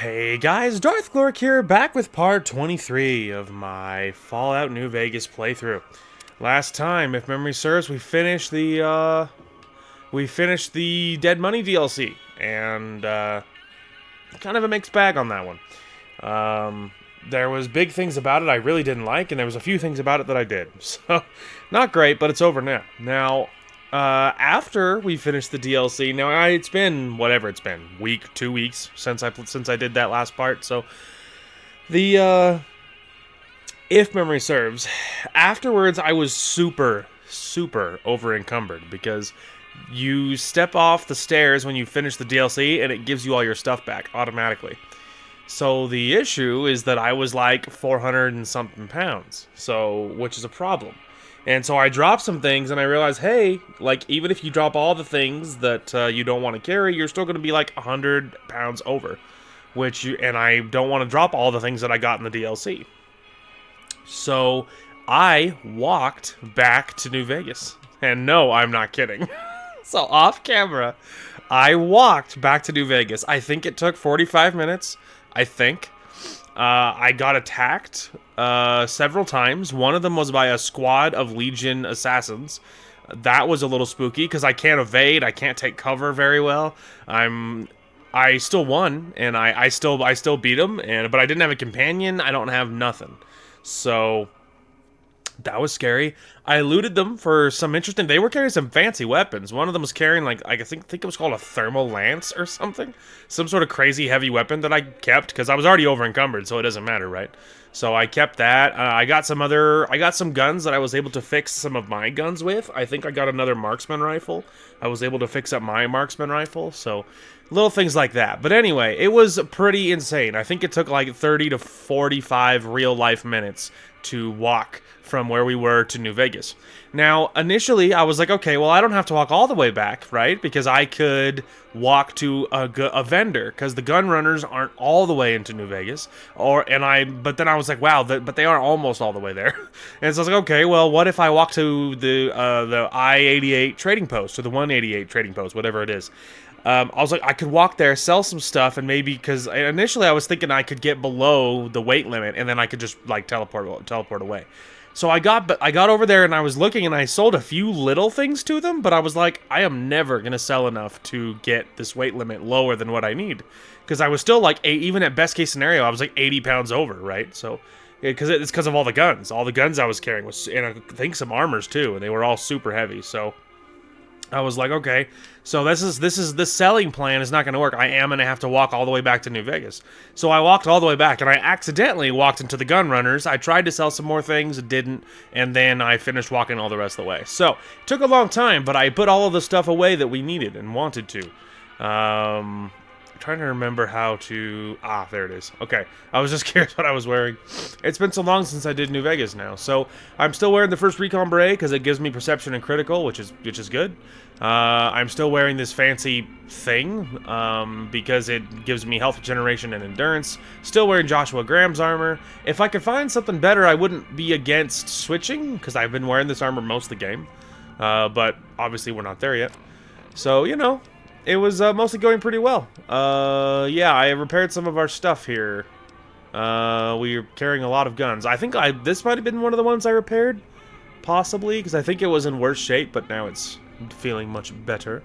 Hey guys, Darth Glork here, back with part 23 of my Fallout New Vegas playthrough. Last time, if memory serves, we finished the Dead Money DLC, and kind of a mixed bag on that one. There was big things about it I really didn't like, and there was a few things about it that I did. So, not great, but it's over now. Now, after we finished the DLC, it's been whatever it's been, week, 2 weeks since I did that last part. So the if memory serves, afterwards I was super over encumbered because you step off the stairs when you finish the DLC and it gives you all your stuff back automatically. So the issue is that I was like 400 and something pounds, so which is a problem. And so I dropped some things, and I realized, hey, like, even if you drop all the things that you don't want to carry, you're still going to be, like, 100 pounds over. And I don't want to drop all the things that I got in the DLC. So I walked back to New Vegas. And no, I'm not kidding. So off camera, I walked back to New Vegas. I think it took 45 minutes. I think. I got attacked several times. One of them was by a squad of Legion assassins. That was a little spooky because I can't evade. I can't take cover very well. I still won, and I still beat them. But I didn't have a companion. I don't have nothing. So that was scary. I looted them for some interesting... They were carrying some fancy weapons. One of them was carrying, like, I think it was called a thermal lance or something. Some sort of crazy heavy weapon that I kept, because I was already over encumbered, so it doesn't matter, right? So I kept that. I got some guns that I was able to fix some of my guns with. I think I got another marksman rifle. I was able to fix up my marksman rifle, so... Little things like that. But anyway, it was pretty insane. I think it took like 30 to 45 real-life minutes to walk from where we were to New Vegas. Now, initially, I was like, okay, well, I don't have to walk all the way back, right? Because I could walk to a vendor, because the gun runners aren't all the way into New Vegas. But then I was like, wow, but they are almost all the way there. And so I was like, okay, well, what if I walk to the I-88 trading post, or the 188 trading post, whatever it is. I was like, I could walk there, sell some stuff, and maybe, because initially I was thinking I could get below the weight limit, and then I could just, like, teleport away. So I got over there, and I was looking, and I sold a few little things to them, but I was like, I am never going to sell enough to get this weight limit lower than what I need. Because I was still, like, even at best case scenario, I was, like, 80 pounds over, right? So, it's because of all the guns. All the guns I was carrying, and I think some armors, too, and they were all super heavy, so... I was like, okay, so this selling plan is not going to work. I am going to have to walk all the way back to New Vegas. So I walked all the way back, and I accidentally walked into the gun runners. I tried to sell some more things, it didn't, and then I finished walking all the rest of the way. So, it took a long time, but I put all of the stuff away that we needed and wanted to. Trying to remember how to... there it is. Okay, I was just curious what I was wearing. It's been so long since I did New Vegas now. So, I'm still wearing the first recon beret because it gives me perception and critical, which is good. I'm still wearing this fancy thing because it gives me health regeneration and endurance. Still wearing Joshua Graham's armor. If I could find something better, I wouldn't be against switching because I've been wearing this armor most of the game. But obviously we're not there yet. So, you know... It was mostly going pretty well. Yeah, I repaired some of our stuff here. We were carrying a lot of guns. I think this might have been one of the ones I repaired. Possibly, because I think it was in worse shape, but now it's feeling much better.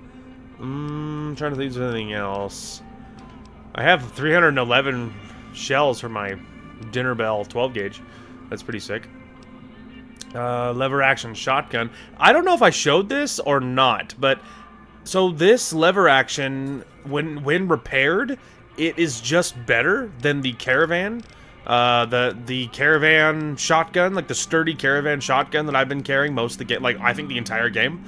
Trying to think of anything else. I have 311 shells for my dinner bell 12 gauge. That's pretty sick. Lever action shotgun. I don't know if I showed this or not, but... So this lever action, when repaired, it is just better than the caravan. The caravan shotgun, like the sturdy caravan shotgun that I've been carrying most of the game, like I think the entire game.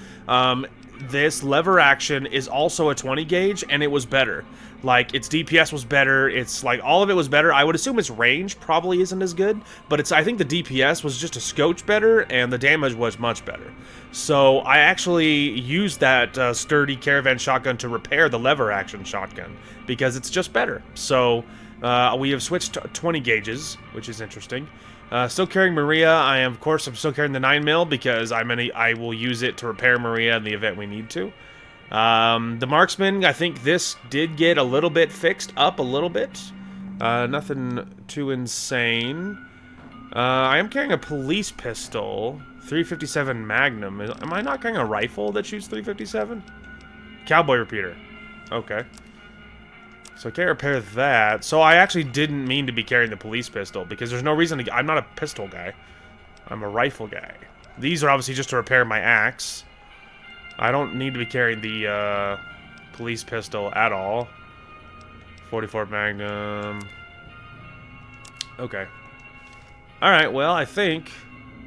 This lever action is also a 20 gauge, and it was better. Like, its DPS was better, it's like, all of it was better. I would assume its range probably isn't as good, but I think the DPS was just a scotch better, and the damage was much better. So, I actually used that sturdy caravan shotgun to repair the lever action shotgun, because it's just better. So, we have switched to 20 gauges, which is interesting. Still carrying Maria. I'm still carrying the 9mm because I will use it to repair Maria in the event we need to. The marksman, I think this did get a little bit fixed up a little bit. Nothing too insane. I am carrying a police pistol. 357 Magnum. Am I not carrying a rifle that shoots 357? Cowboy repeater. Okay. So I can't repair that. So I actually didn't mean to be carrying the police pistol, because there's no reason to... I'm not a pistol guy. I'm a rifle guy. These are obviously just to repair my axe. I don't need to be carrying the police pistol at all. 44 Magnum. Okay. Alright, well, I think...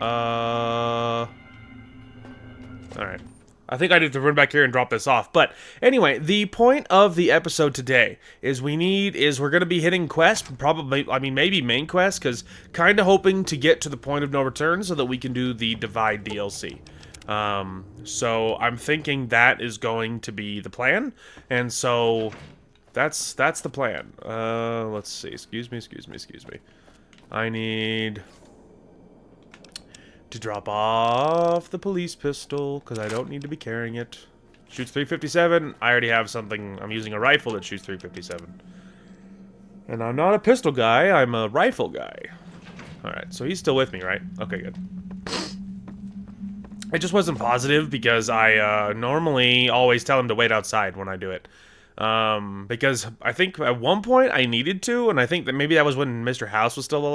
Alright. I think I need to run back here and drop this off. But anyway, the point of the episode today is we're going to be hitting quest, probably, I mean, maybe main quest, because kind of hoping to get to the point of no return so that we can do the Divide DLC. So I'm thinking that is going to be the plan, and so that's the plan. Let's see. Excuse me. I need to drop off the police pistol, because I don't need to be carrying it. Shoots 357. I already have something. I'm using a rifle that shoots 357. And I'm not a pistol guy, I'm a rifle guy. Alright, so he's still with me, right? Okay, good. I just wasn't positive, because I normally always tell him to wait outside when I do it. Because I think at one point I needed to, and I think that maybe that was when Mr. House was still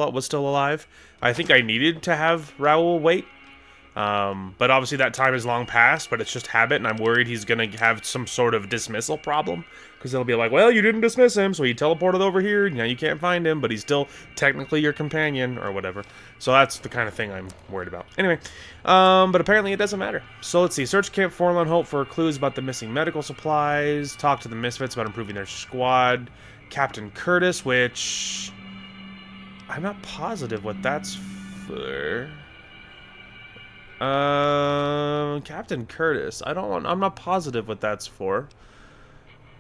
alive. I think I needed to have Raoul wait. But obviously that time is long past, but it's just habit, and I'm worried he's gonna have some sort of dismissal problem. Because they'll be like, well, you didn't dismiss him, so he teleported over here, now you can't find him, but he's still technically your companion, or whatever. So that's the kind of thing I'm worried about. Anyway, but apparently it doesn't matter. So let's see, search Camp Forlorn Hope for clues about the missing medical supplies, talk to the Misfits about improving their squad, Captain Curtis, which... I'm not positive what that's for... Captain Curtis. I'm not positive what that's for.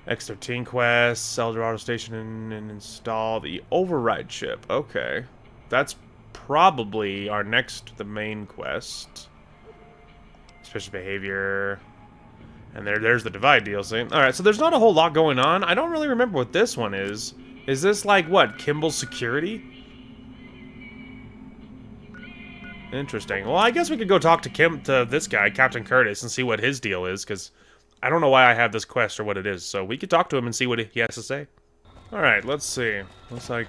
X-13 quest, Eldorado Station and install the override ship. Okay. That's probably our the main quest. Suspicious behavior. And there's the Divide DLC. Alright, so there's not a whole lot going on. I don't really remember what this one is. Is this like, what, Kimball's security? Interesting. Well, I guess we could go talk to this guy, Captain Curtis, and see what his deal is, because I don't know why I have this quest or what it is, so we could talk to him and see what he has to say. Alright, let's see. Looks like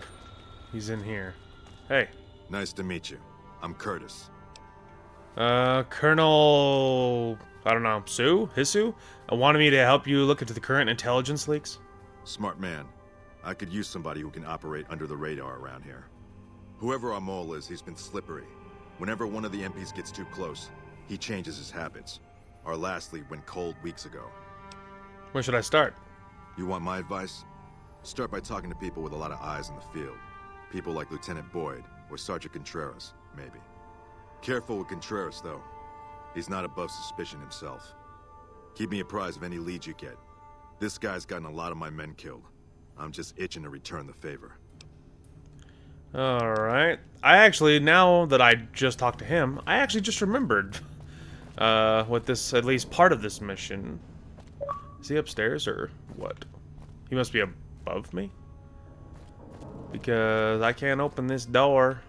he's in here. Hey. Nice to meet you. I'm Curtis. Colonel... I don't know, Hisu? Wanted me to help you look into the current intelligence leaks? Smart man. I could use somebody who can operate under the radar around here. Whoever our mole is, he's been slippery. Whenever one of the MPs gets too close, he changes his habits. Our last lead went cold weeks ago. Where should I start? You want my advice? Start by talking to people with a lot of eyes in the field. People like Lieutenant Boyd, or Sergeant Contreras, maybe. Careful with Contreras, though. He's not above suspicion himself. Keep me apprised of any leads you get. This guy's gotten a lot of my men killed. I'm just itching to return the favor. Alright. I actually, now that I just talked to him, I actually just remembered what this, at least part of this mission. Is he upstairs or what? He must be above me? Because I can't open this door.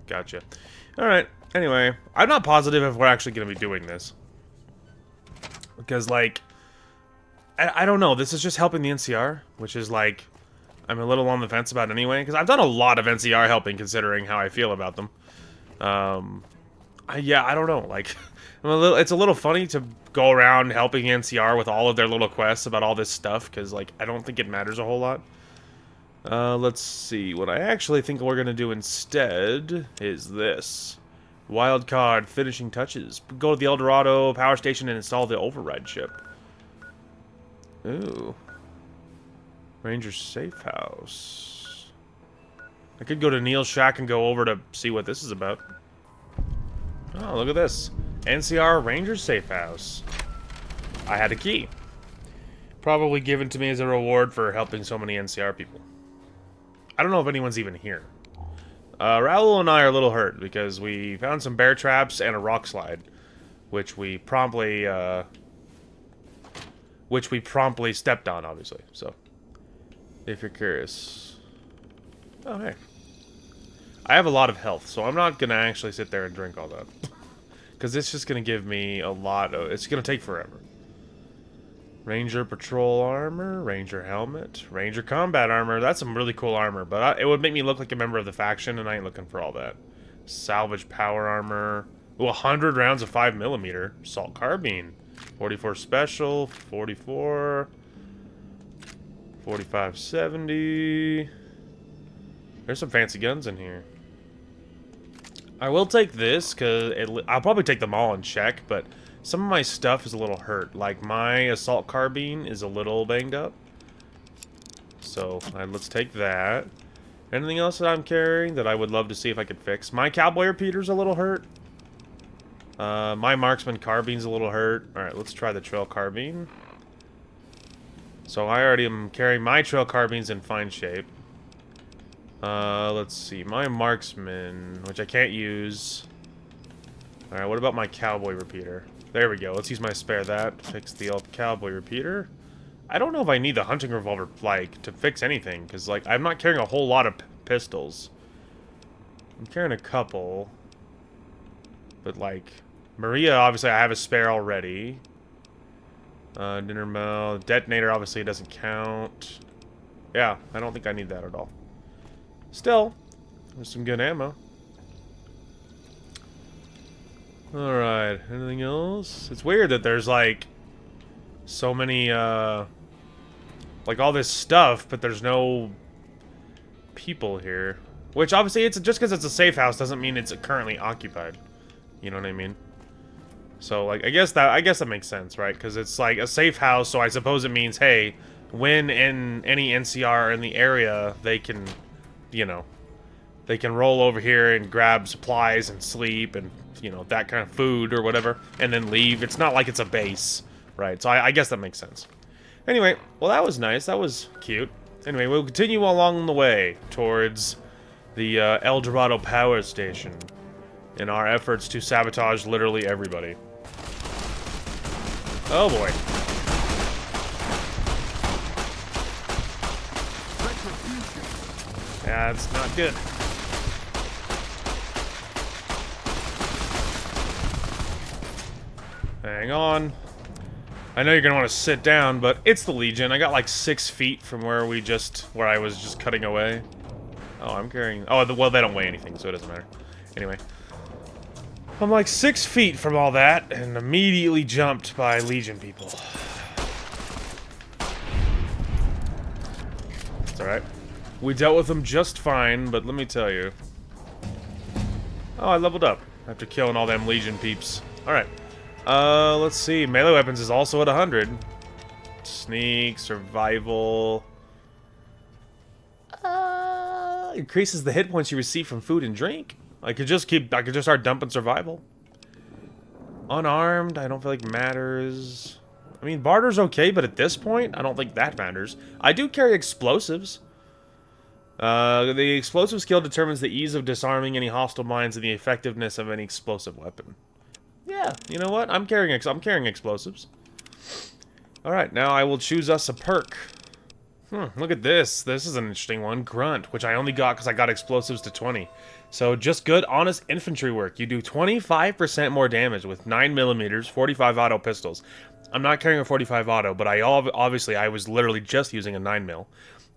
Gotcha. Alright, anyway, I'm not positive if we're actually going to be doing this. Because, like, I don't know, this is just helping the NCR, which is, like, I'm a little on the fence about anyway, because I've done a lot of NCR helping considering how I feel about them. Yeah, I don't know, like, it's a little funny to go around helping NCR with all of their little quests about all this stuff, because, like, I don't think it matters a whole lot. Let's see, what I actually think we're gonna do instead is this. Wild card, finishing touches. Go to the Eldorado power station and install the override ship. Ooh. Ranger's safe house. I could go to Neil's shack and go over to see what this is about. Oh, look at this. NCR Ranger's safe house. I had a key. Probably given to me as a reward for helping so many NCR people. I don't know if anyone's even here. Raoul and I are a little hurt because we found some bear traps and a rock slide, which we promptly which we promptly stepped on, obviously. So, if you're curious. Oh, hey. I have a lot of health, so I'm not going to actually sit there and drink all that. Because it's just going to give me a lot of... It's going to take forever. Ranger patrol armor, Ranger helmet, Ranger combat armor. That's some really cool armor, but it would make me look like a member of the faction, and I ain't looking for all that. Salvage power armor. Ooh, 100 rounds of 5mm. Assault carbine. 44 special, 44... 4570. There's some fancy guns in here. I will take this, because I'll probably take them all in check, but some of my stuff is a little hurt. Like, my assault carbine is a little banged up. So, let's take that. Anything else that I'm carrying that I would love to see if I could fix? My cowboy repeater's a little hurt. My marksman carbine's a little hurt. Alright, let's try the trail carbine. So, I already am carrying my trail carbines in fine shape. Let's see. My marksman, which I can't use. Alright, what about my cowboy repeater? There we go. Let's use my spare that. Fix the old cowboy repeater. I don't know if I need the hunting revolver, like, to fix anything. Because, like, I'm not carrying a whole lot of pistols. I'm carrying a couple. But, like, Maria, obviously, I have a spare already. Dinner bell. Detonator, obviously, doesn't count. Yeah, I don't think I need that at all. Still, there's some good ammo. Alright, anything else? It's weird that there's, like, so many, like, all this stuff, but there's no people here. Which, obviously, it's just because it's a safe house doesn't mean it's currently occupied. You know what I mean? So, like, I guess that makes sense, right? Because it's, like, a safe house, so I suppose it means, hey, when in any NCR in the area, they can... You know, they can roll over here and grab supplies and sleep and, you know, that kind of food or whatever, and then leave. It's not like it's a base, right? So I guess that makes sense. Anyway, well, that was nice. That was cute. Anyway, we'll continue along the way towards the El Dorado power station in our efforts to sabotage literally everybody. Oh, boy. Yeah, it's not good. Hang on. I know you're gonna want to sit down, but it's the Legion. I got like 6 feet from where I was just cutting away. Oh, I'm carrying... Oh, well, they don't weigh anything, so it doesn't matter. Anyway. I'm like 6 feet from all that, and immediately jumped by Legion people. It's alright. We dealt with them just fine, but let me tell you. Oh, I leveled up after killing all them Legion peeps. Alright. Let's see. Melee weapons is also at 100. Sneak, survival. Increases the hit points you receive from food and drink. I could just start dumping survival. Unarmed, I don't feel like matters. I mean, barter's okay, but at this point, I don't think that matters. I do carry explosives. The explosive skill determines the ease of disarming any hostile mines and the effectiveness of any explosive weapon. Yeah, you know what? I'm carrying explosives. Alright, now I will choose us a perk. Look at this. This is an interesting one. Grunt, which I only got because I got explosives to 20. So just good, honest infantry work. You do 25% more damage with 9mm, 45 auto pistols. I'm not carrying a 45 auto, but obviously I was literally just using a 9mm.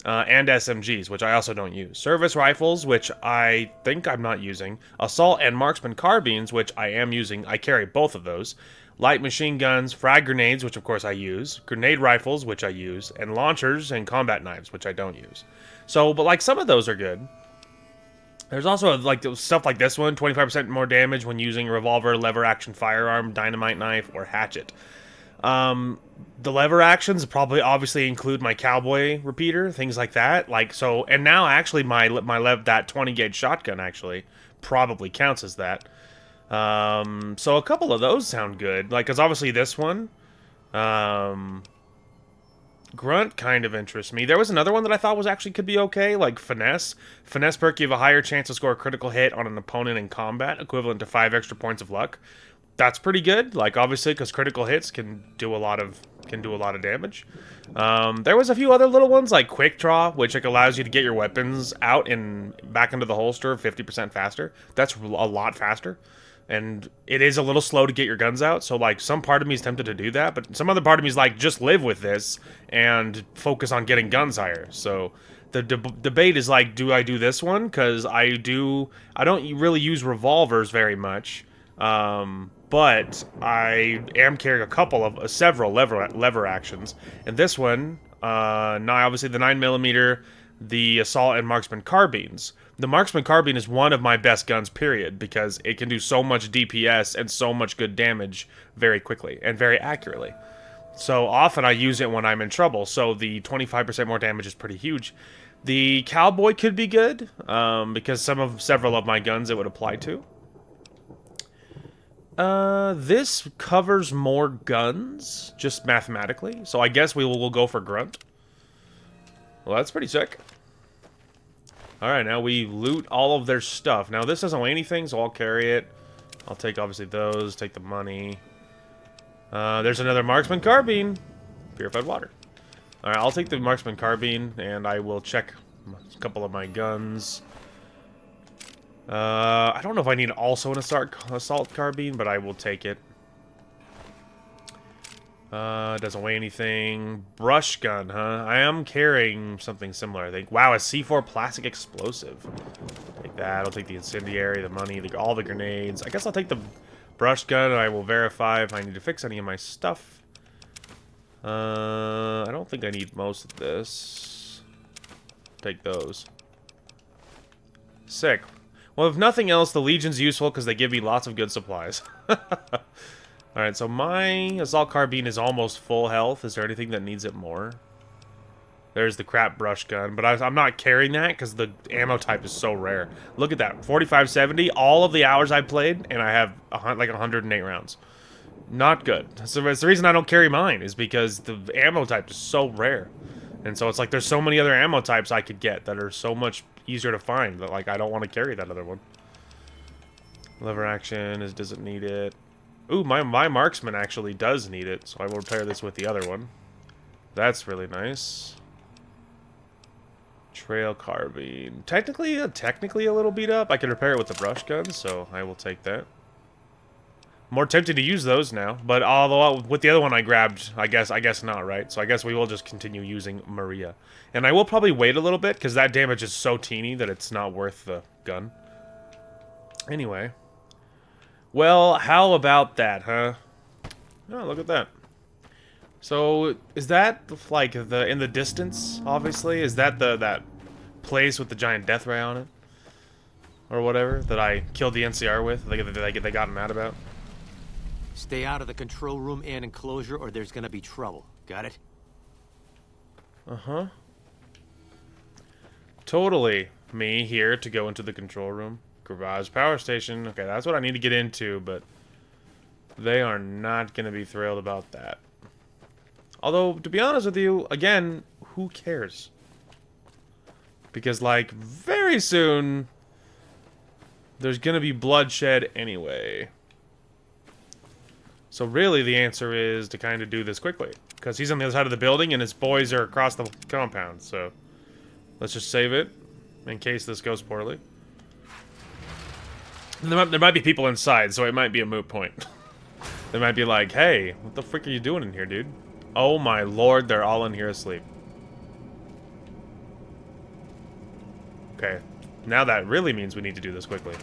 And SMGs, which I also don't use. Service rifles, which I think I'm not using. Assault and marksman carbines, which I am using. I carry both of those. Light machine guns, frag grenades, which of course I use. Grenade rifles, which I use. And launchers and combat knives, which I don't use. So, but like some of those are good. There's also like stuff like this one, 25% more damage when using a revolver, lever action firearm, dynamite knife, or hatchet. The lever actions probably obviously include my cowboy repeater, things like that. Like so, and now actually that 20 gauge shotgun actually probably counts as that. So a couple of those sound good. Like, cause obviously this one, Grunt kind of interests me. There was another one that I thought was actually could be okay, like Finesse. Finesse perk, you have a higher chance to score a critical hit on an opponent in combat, equivalent to 5 extra points of luck. That's pretty good, like, obviously, because critical hits can can do a lot of damage. There was a few other little ones, like Quick Draw, which like allows you to get your weapons out and back into the holster 50% faster. That's a lot faster. And it is a little slow to get your guns out, so like some part of me is tempted to do that, but some other part of me is like, just live with this and focus on getting guns higher. So the debate is like, do I do this one? Because I don't really use revolvers very much, but I am carrying several lever actions, and this one, now obviously the 9mm, the assault and marksman carbines. The marksman carbine is one of my best guns, period, because it can do so much DPS and so much good damage very quickly and very accurately. So often I use it when I'm in trouble, so the 25% more damage is pretty huge. The cowboy could be good, because several of my guns it would apply to. This covers more guns, just mathematically, so I guess we'll go for grunt. Well, that's pretty sick. Alright, now we loot all of their stuff. Now, this doesn't weigh anything, so I'll carry it. I'll take, obviously, those, take the money. There's another marksman carbine. Purified water. Alright, I'll take the marksman carbine, and I will check a couple of my guns. I don't know if I need also an assault carbine, but I will take it. Doesn't weigh anything. Brush gun, huh? I am carrying something similar, I think. Wow, a C4 plastic explosive. Take that. I'll take the incendiary, the money, all the grenades. I guess I'll take the brush gun, and I will verify if I need to fix any of my stuff. I don't think I need most of this. Take those. Sick. Well, if nothing else, the Legion's useful because they give me lots of good supplies. Alright, so my assault carbine is almost full health. Is there anything that needs it more? There's the crap brush gun, but I'm not carrying that because the ammo type is so rare. Look at that, 4570, all of the hours I played, and I have like 108 rounds. Not good. So that's the reason I don't carry mine, is because the ammo type is so rare. And so it's like there's so many other ammo types I could get that are so much easier to find that like I don't want to carry that other one. Lever action doesn't need it. Ooh, my marksman actually does need it, so I will repair this with the other one. That's really nice. Trail carbine. Technically a little beat up. I can repair it with the brush gun, so I will take that. More tempted to use those now, but although with the other one I grabbed, I guess not, right? So I guess we will just continue using Maria. And I will probably wait a little bit, because that damage is so teeny that it's not worth the gun. Anyway. Well, how about that, huh? Oh, look at that. So, is that, like, in the distance, obviously? Is that that place with the giant death ray on it? Or whatever, that I killed the NCR with, they got mad about? Stay out of the control room and enclosure, or there's gonna be trouble. Got it? Uh-huh. Totally. Me here to go into the control room. Garage power station. Okay, that's what I need to get into, but they are not going to be thrilled about that. Although, to be honest with you, again, who cares? Because, like, very soon, there's going to be bloodshed anyway. So really, the answer is to kind of do this quickly. Because he's on the other side of the building, and his boys are across the compound, so let's just save it in case this goes poorly. There might be people inside, so it might be a moot point. They might be like, hey, what the frick are you doing in here, dude? Oh my lord, they're all in here asleep. Okay, now that really means we need to do this quickly.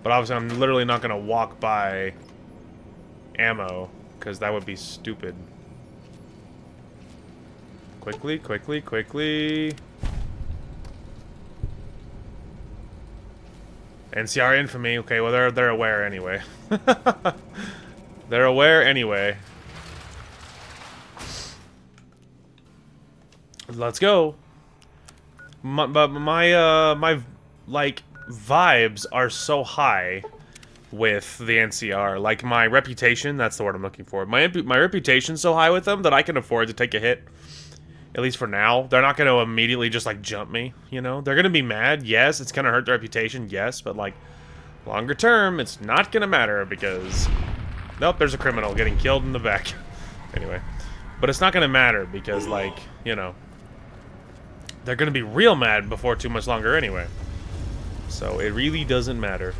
But obviously I'm literally not going to walk by ammo, because that would be stupid. Quickly, quickly, quickly. NCR infamy. Okay, well they're aware anyway. They're aware anyway. Let's go. But my like vibes are so high with the NCR. Like my reputation, that's the word I'm looking for. My reputation's so high with them that I can afford to take a hit. At least for now. They're not going to immediately just, like, jump me, you know? They're going to be mad, yes. It's going to hurt their reputation, yes. But, like, longer term, it's not going to matter because... Nope, there's a criminal getting killed in the back. Anyway. But it's not gonna matter because, like, you know, they're gonna be real mad before too much longer anyway. So it really doesn't matter.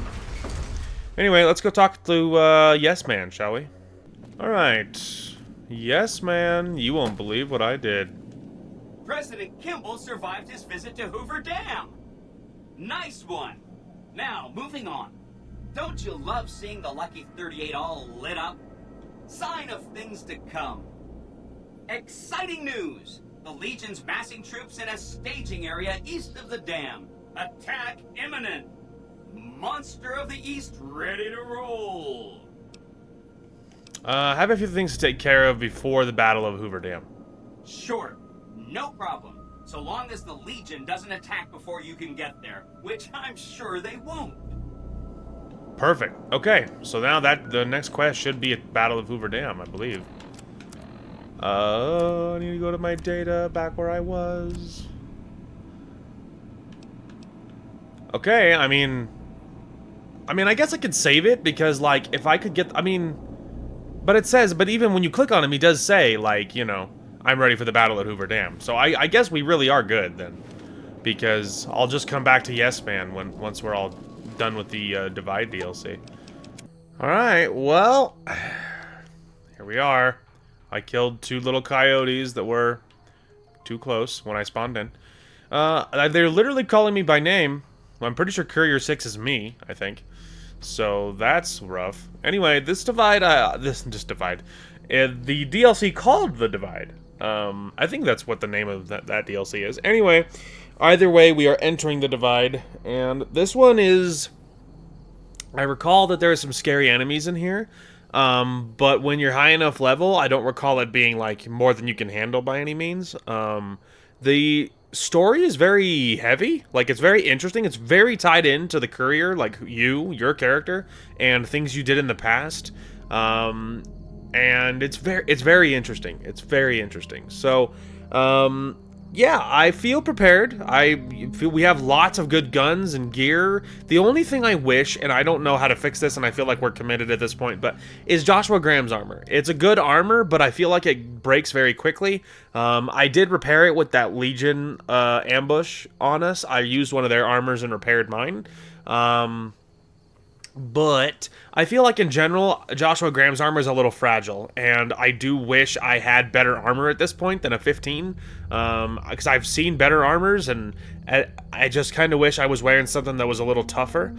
Anyway, let's go talk to Yes Man, shall we? Alright. Yes Man, you won't believe what I did. President Kimball survived his visit to Hoover Dam. Nice one. Now, moving on. Don't you love seeing the Lucky 38 all lit up? Sign of things to come. Exciting news! The Legion's massing troops in a staging area east of the dam. Attack imminent. Monster of the East ready to roll. I have a few things to take care of before the Battle of Hoover Dam. Sure, no problem. So long as the Legion doesn't attack before you can get there, which I'm sure they won't. Perfect. Okay, so now that the next quest should be at Battle of Hoover Dam, I believe. I need to go to my data back where I was. Okay, I mean, I guess I could save it because, like, if I could get, but it says, but even when you click on him, he does say, like, you know, I'm ready for the battle at Hoover Dam. So I guess we really are good then, because I'll just come back to Yes Man once we're all done with the Divide DLC. All right, well, here we are. I killed 2 little coyotes that were too close when I spawned in. They're literally calling me by name. I'm pretty sure Courier 6 is me, I think. So that's rough. Anyway, this Divide, the DLC called The Divide. I think that's what the name of that DLC is. Anyway, either way, we are entering The Divide, and this one is... I recall that there are some scary enemies in here, but when you're high enough level, I don't recall it being, like, more than you can handle by any means. The story is very heavy. Like, it's very interesting. It's very tied into the Courier, like, your character, and things you did in the past. And it's very interesting. It's very interesting. So, yeah, I feel prepared. I feel we have lots of good guns and gear. The only thing I wish, and I don't know how to fix this, and I feel like we're committed at this point, but is Joshua Graham's armor. It's a good armor, but I feel like it breaks very quickly. I did repair it with that Legion ambush on us. I used one of their armors and repaired mine. But I feel like in general, Joshua Graham's armor is a little fragile, and I do wish I had better armor at this point than a 15, because I've seen better armors, and I just kind of wish I was wearing something that was a little tougher,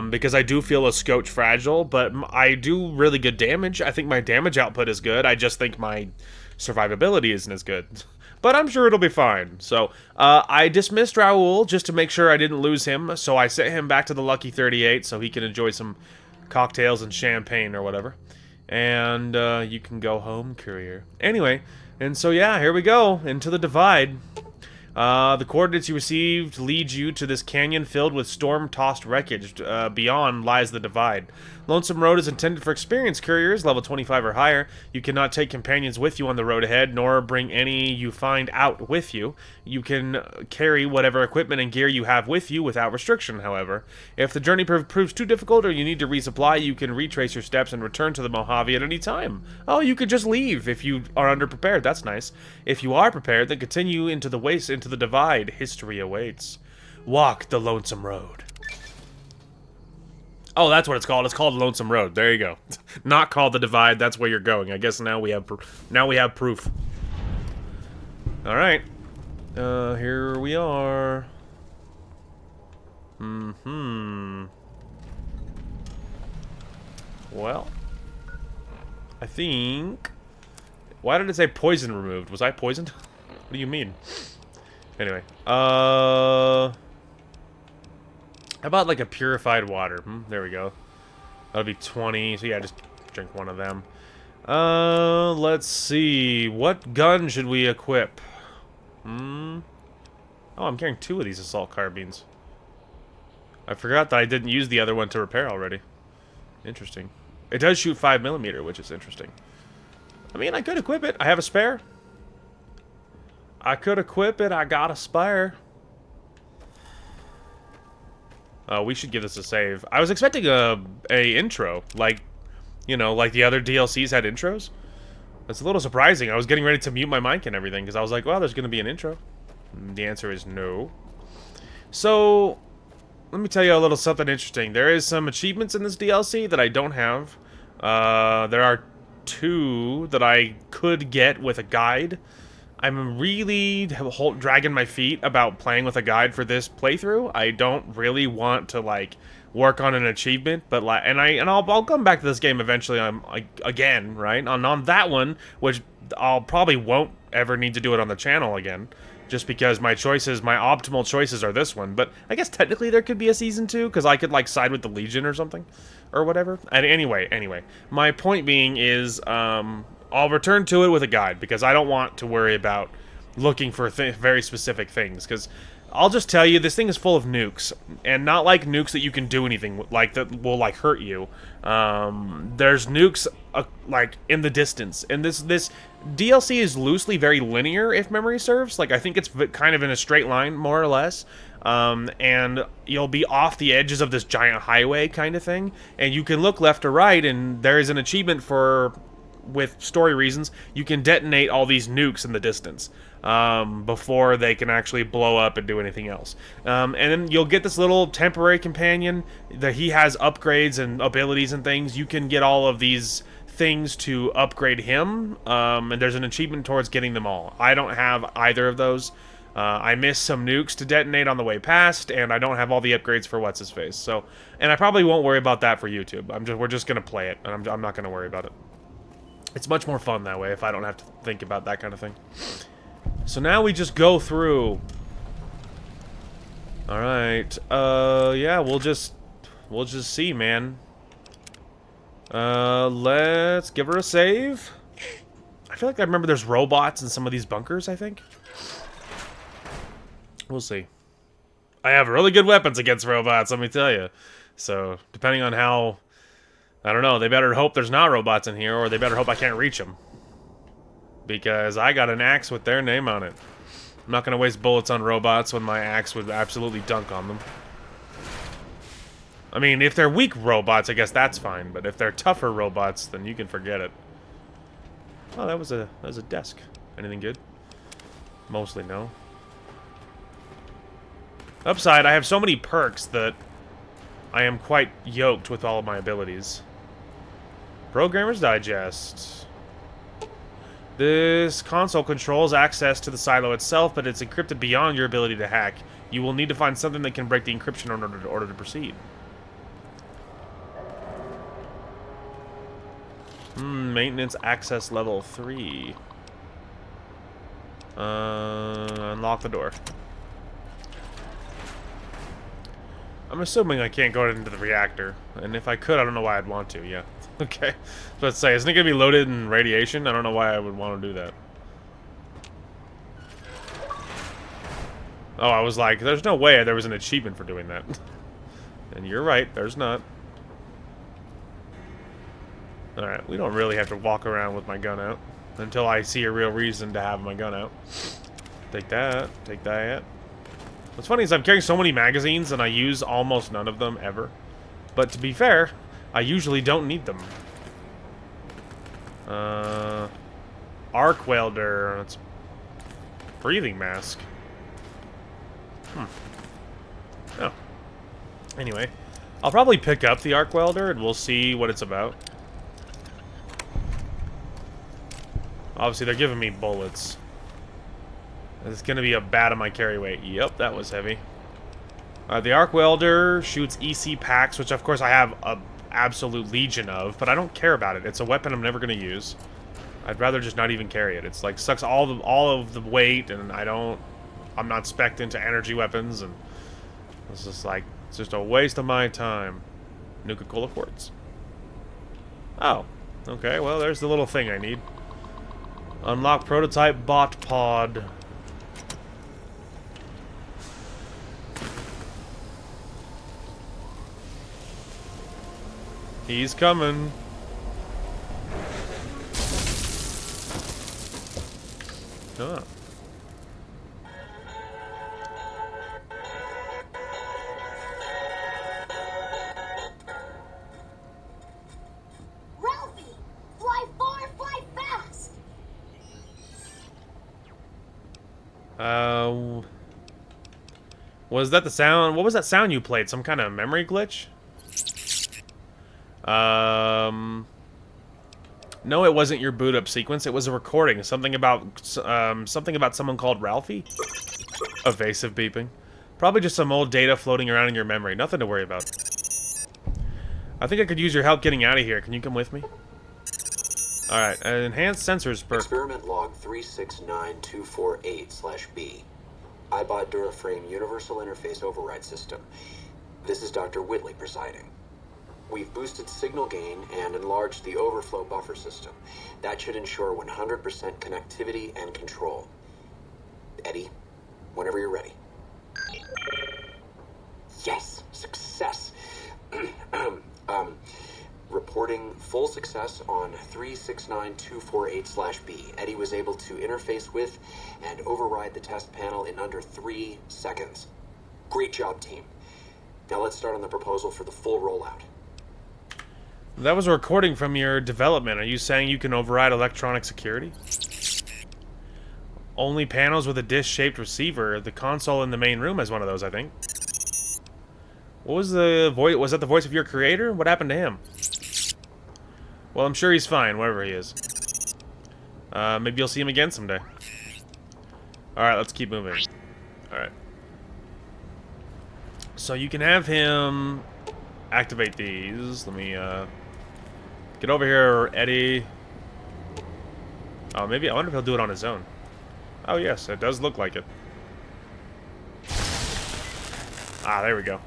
because I do feel a scotch fragile, but I do really good damage. I think my damage output is good. I just think my survivability isn't as good. But I'm sure it'll be fine. So, I dismissed Raoul just to make sure I didn't lose him, so I sent him back to the Lucky 38 so he can enjoy some cocktails and champagne or whatever. And, you can go home, Courier. Anyway, and so yeah, here we go, into the Divide. The coordinates you received lead you to this canyon filled with storm-tossed wreckage. Beyond lies the Divide. Lonesome Road is intended for experienced couriers, level 25 or higher. You cannot take companions with you on the road ahead, nor bring any you find out with you. You can carry whatever equipment and gear you have with you without restriction, however. If the journey proves too difficult or you need to resupply, you can retrace your steps and return to the Mojave at any time. Oh, you could just leave if you are underprepared. That's nice. If you are prepared, then continue into the waste, into the Divide. History awaits. Walk the Lonesome Road. Oh, that's what it's called. It's called Lonesome Road. There you go. Not called the Divide. That's where you're going. I guess now we have proof. All right. Here we are. Well, I think. Why did it say poison removed? Was I poisoned? What do you mean? Anyway, how about like a purified water? There we go. That'll be 20. So yeah, just drink one of them. Let's see. What gun should we equip? Oh, I'm carrying 2 of these assault carbines. I forgot that I didn't use the other one to repair already. Interesting. It does shoot 5mm, which is interesting. I mean, I could equip it. I have a spare. I could equip it. I got a spare. We should give this a save. I was expecting a intro, like, you know, like the other DLCs had intros. It's a little surprising. I was getting ready to mute my mic and everything because I was like, well, there's going to be an intro. And the answer is no. So, let me tell you a little something interesting. There is some achievements in this DLC that I don't have. There are 2 that I could get with a guide. I'm really dragging my feet about playing with a guide for this playthrough. I don't really want to, like, work on an achievement, but like, I'll come back to this game eventually. Again, right on that one, which I'll probably won't ever need to do it on the channel again, just because my optimal choices are this one. But I guess technically there could be a season 2 because I could like side with the Legion or something, or whatever. And anyway, my point being is, I'll return to it with a guide because I don't want to worry about looking for very specific things because. I'll just tell you, this thing is full of nukes, and not like nukes that you can do anything like that will like hurt you. There's nukes like in the distance, and this DLC is loosely very linear, if memory serves. Like I think it's kind of in a straight line, more or less. And you'll be off the edges of this giant highway kind of thing, and you can look left or right, and there is an achievement for. With story reasons, you can detonate all these nukes in the distance before they can actually blow up and do anything else. And then you'll get this little temporary companion that he has upgrades and abilities and things. You can get all of these things to upgrade him, and there's an achievement towards getting them all. I don't have either of those. I missed some nukes to detonate on the way past, and I don't have all the upgrades for what's-his-face. So, and I probably won't worry about that for YouTube. We're just gonna play it, and I'm not gonna worry about it. It's much more fun that way if I don't have to think about that kind of thing. So now we just go through. Alright. Yeah, we'll just see, man. Let's give her a save. I feel like I remember there's robots in some of these bunkers, I think. We'll see. I have really good weapons against robots, let me tell you. So, depending on how... I don't know, they better hope there's not robots in here, or they better hope I can't reach them. Because I got an axe with their name on it. I'm not going to waste bullets on robots when my axe would absolutely dunk on them. I mean, if they're weak robots, I guess that's fine. But if they're tougher robots, then you can forget it. Oh, that was a desk. Anything good? Mostly no. Upside, I have so many perks that I am quite yoked with all of my abilities. Programmer's Digest. This console controls access to the silo itself, but it's encrypted beyond your ability to hack. You will need to find something that can break the encryption in order to proceed. Maintenance access level 3. Unlock the door. I'm assuming I can't go into the reactor, and if I could, I don't know why I'd want to, yeah. Okay, so let's say, isn't it going to be loaded in radiation? I don't know why I would want to do that. Oh, I was like, there's no way there was an achievement for doing that. And you're right, there's not. Alright, we don't really have to walk around with my gun out until I see a real reason to have my gun out. Take that, take that. What's funny is I'm carrying so many magazines and I use almost none of them ever. But to be fair, I usually don't need them. Arc welder. That's breathing mask. Oh. Anyway, I'll probably pick up the arc welder and we'll see what it's about. Obviously, they're giving me bullets. It's gonna be a bat on my carry weight. Yep, that was heavy. The arc welder shoots EC packs, which of course I have a absolute legion of, but I don't care about it. It's a weapon I'm never gonna use. I'd rather just not even carry it. It's like sucks all of the weight, and I'm not spec'd into energy weapons, and it's just like it's just a waste of my time. Nuka-Cola quartz. Oh, okay. Well, there's the little thing I need. Unlock prototype bot pod. He's coming. Ah. Ralphie! Fly far, fly fast! Was that the sound? What was that sound you played? Some kind of memory glitch? No, it wasn't your boot up sequence. It was a recording. Something about someone called Ralphie. Evasive beeping. Probably just some old data floating around in your memory. Nothing to worry about. I think I could use your help getting out of here. Can you come with me? Alright, enhanced sensors per... Experiment log 369248/B. iBot Duraframe Universal Interface Override System. This is Dr. Whitley presiding. We've boosted signal gain and enlarged the overflow buffer system. That should ensure 100% connectivity and control. Eddie, whenever you're ready. Yes, success. Reporting full success on 369248/B. Eddie was able to interface with and override the test panel in under 3 seconds. Great job, team. Now let's start on the proposal for the full rollout. That was a recording from your development. Are you saying you can override electronic security? Only panels with a dish-shaped receiver. The console in the main room has one of those, I think. What was the voice? Was that the voice of your creator? What happened to him? Well, I'm sure he's fine, wherever he is. Maybe you'll see him again someday. Alright, let's keep moving. Alright. So you can have him activate these. Let me, get over here, Eddie. Oh, maybe, I wonder if he'll do it on his own. Oh, yes, it does look like it. Ah, there we go.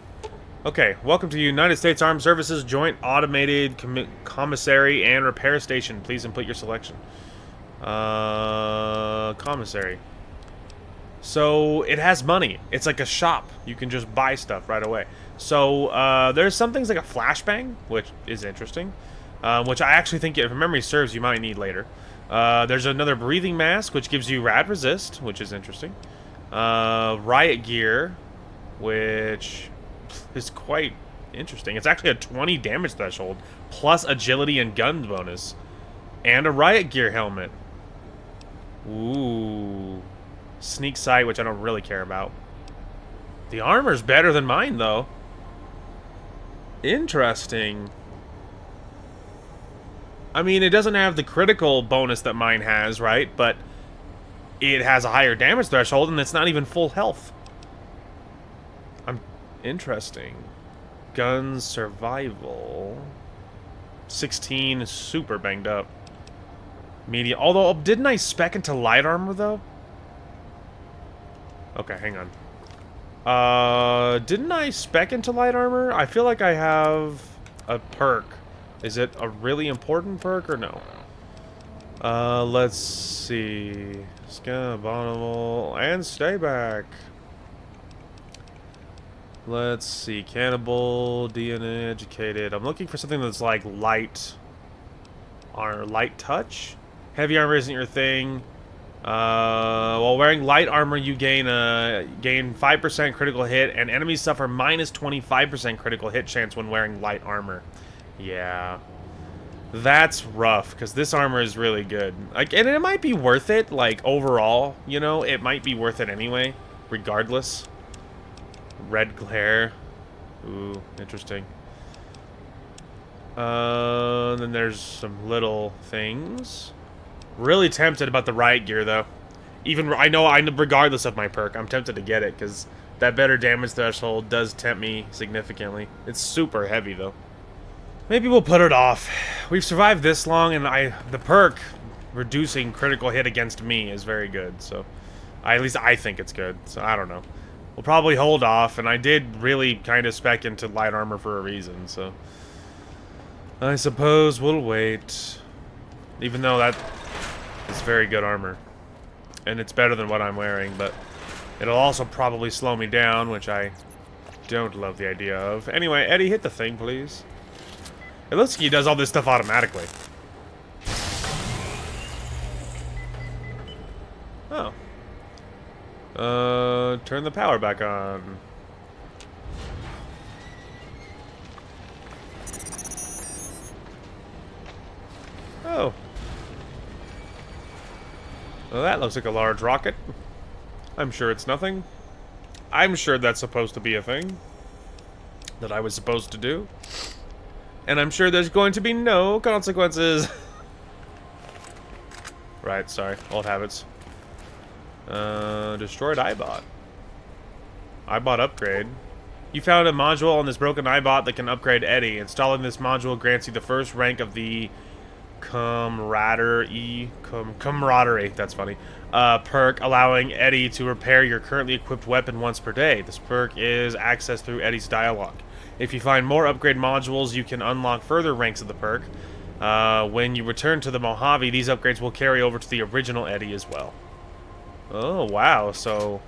Okay, welcome to United States Armed Services Joint Automated Commissary and Repair Station. Please input your selection. Commissary. So, it has money. It's like a shop. You can just buy stuff right away. So, there's some things like a flashbang, which is interesting. Which I actually think, if memory serves, you might need later. There's another breathing mask, which gives you rad resist, which is interesting. Riot gear, which is quite interesting. It's actually a 20 damage threshold, plus agility and gun bonus. And a riot gear helmet. Ooh. Sneak sight, which I don't really care about. The armor's better than mine, though. Interesting. I mean, it doesn't have the critical bonus that mine has, right? But it has a higher damage threshold, and it's not even full health. Interesting. Guns, survival. 16 is super banged up. Media. Although, didn't I spec into light armor, though? Okay, hang on. Didn't I spec into light armor? I feel like I have a perk. Is it a really important perk or no? Let's see. Scan abominable and stay back. Let's see. Cannibal, DNA educated. I'm looking for something that's like light or light touch. Heavy armor isn't your thing. While wearing light armor, you gain 5% critical hit, and enemies suffer minus 25% critical hit chance when wearing light armor. Yeah, that's rough because this armor is really good. Like, and it might be worth it. Like overall, you know, it might be worth it anyway, regardless. Red glare. Ooh, interesting. Then there's some little things. Really tempted about the riot gear, though. Even, I know, regardless of my perk, I'm tempted to get it, because that better damage threshold does tempt me significantly. It's super heavy, though. Maybe we'll put it off. We've survived this long, and the perk reducing critical hit against me is very good, so... at least I think it's good, so I don't know. We'll probably hold off, and I did really kind of spec into light armor for a reason, so... I suppose we'll wait. Even though that... it's very good armor. And it's better than what I'm wearing, but it'll also probably slow me down, which I don't love the idea of. Anyway, Eddie, hit the thing, please. It looks like he does all this stuff automatically. Oh. Turn the power back on. Oh. Well, that looks like a large rocket. I'm sure it's nothing. I'm sure that's supposed to be a thing that I was supposed to do. And I'm sure there's going to be no consequences. Right, sorry. Old habits. Destroyed iBot. iBot upgrade. You found a module on this broken iBot that can upgrade Eddie. Installing this module grants you the first rank of the camaraderie, that's funny, perk, allowing Eddie to repair your currently equipped weapon once per day. This perk is accessed through Eddie's dialogue. If you find more upgrade modules, you can unlock further ranks of the perk. When you return to the Mojave, these upgrades will carry over to the original Eddie as well. Oh, wow, so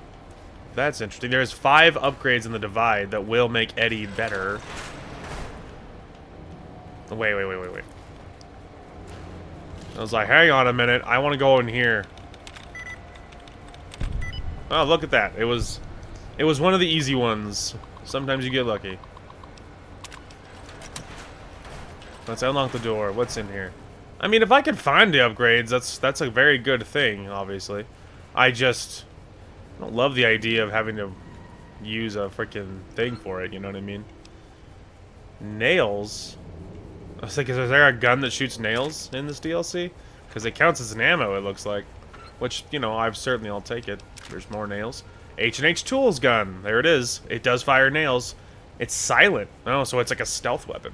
that's interesting. There's 5 upgrades in the Divide that will make Eddie better. Wait. I was like, hang on a minute, I want to go in here. Oh, look at that. It was one of the easy ones. Sometimes you get lucky. Let's unlock the door. What's in here? I mean, if I can find the upgrades, that's a very good thing, obviously. I don't love the idea of having to use a freaking thing for it, you know what I mean? Nails? I was thinking, is there a gun that shoots nails in this DLC? Because it counts as an ammo, it looks like. Which, you know, I'll take it. There's more nails. H&H Tools gun. There it is. It does fire nails. It's silent. Oh, so it's like a stealth weapon.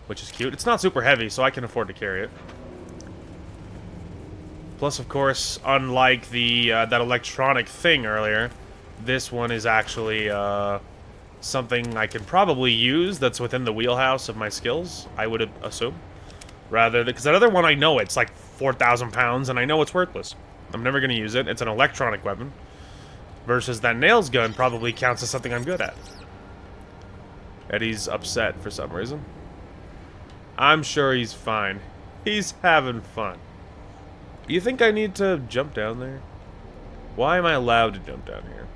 Which is cute. It's not super heavy, so I can afford to carry it. Plus, of course, unlike the that electronic thing earlier, this one is actually something I can probably use that's within the wheelhouse of my skills, I would assume. Because that other one, I know it's like 4,000 pounds, and I know it's worthless. I'm never going to use it. It's an electronic weapon. Versus that nails gun probably counts as something I'm good at. Eddie's upset for some reason. I'm sure he's fine. He's having fun. You think I need to jump down there? Why am I allowed to jump down here?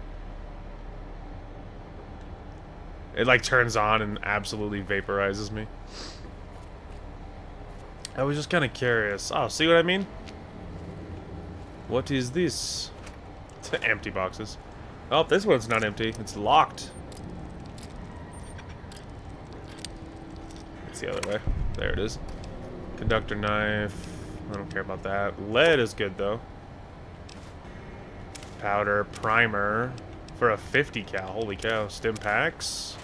It like turns on and absolutely vaporizes me. I was just kind of curious. Oh, see what I mean? What is this? Empty boxes. Oh, this one's not empty. It's locked. It's the other way. There it is. Conductor knife. I don't care about that. Lead is good, though. Powder. Primer. For a 50 cal. Holy cow. Stim packs.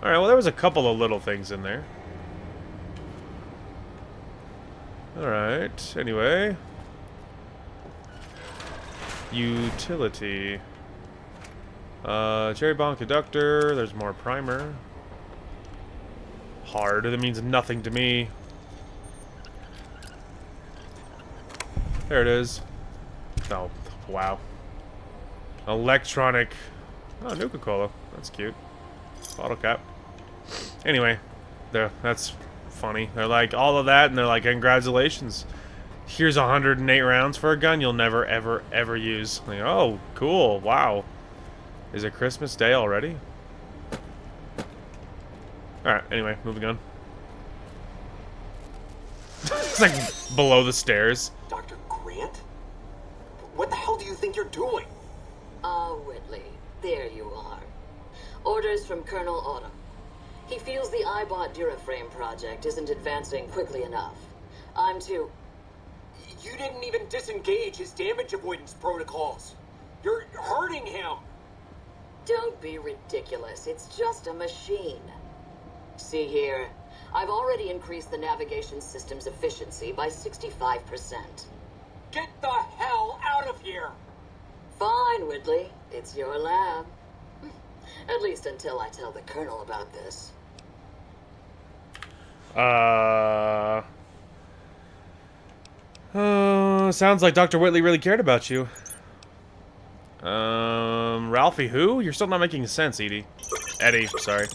Alright, well, there was a couple of little things in there. Alright. Anyway. Utility. Cherry bomb conductor. There's more primer. Hard. That means nothing to me. There it is. Oh, wow. Electronic. Oh, Nuka-Cola. That's cute. Bottle cap. Anyway, that's funny. They're like, all of that, and they're like, congratulations. Here's 108 rounds for a gun you'll never, ever, ever use. Like, oh, cool. Wow. Is it Christmas Day already? Alright, anyway, moving on. It's like below the stairs. Dr. Grant? What the hell do you think you're doing? Ah, Whitley. There you are. Orders from Colonel Autumn. He feels the iBot Duraframe project isn't advancing quickly enough. I'm to... You didn't even disengage his damage avoidance protocols. You're hurting him. Don't be ridiculous. It's just a machine. See here. I've already increased the navigation system's efficiency by 65%. Get the hell out of here! Fine, Whitley. It's your lab. At least until I tell the Colonel about this. Sounds like Dr. Whitley really cared about you. Ralphie who? You're still not making sense, Edie. Eddie, sorry.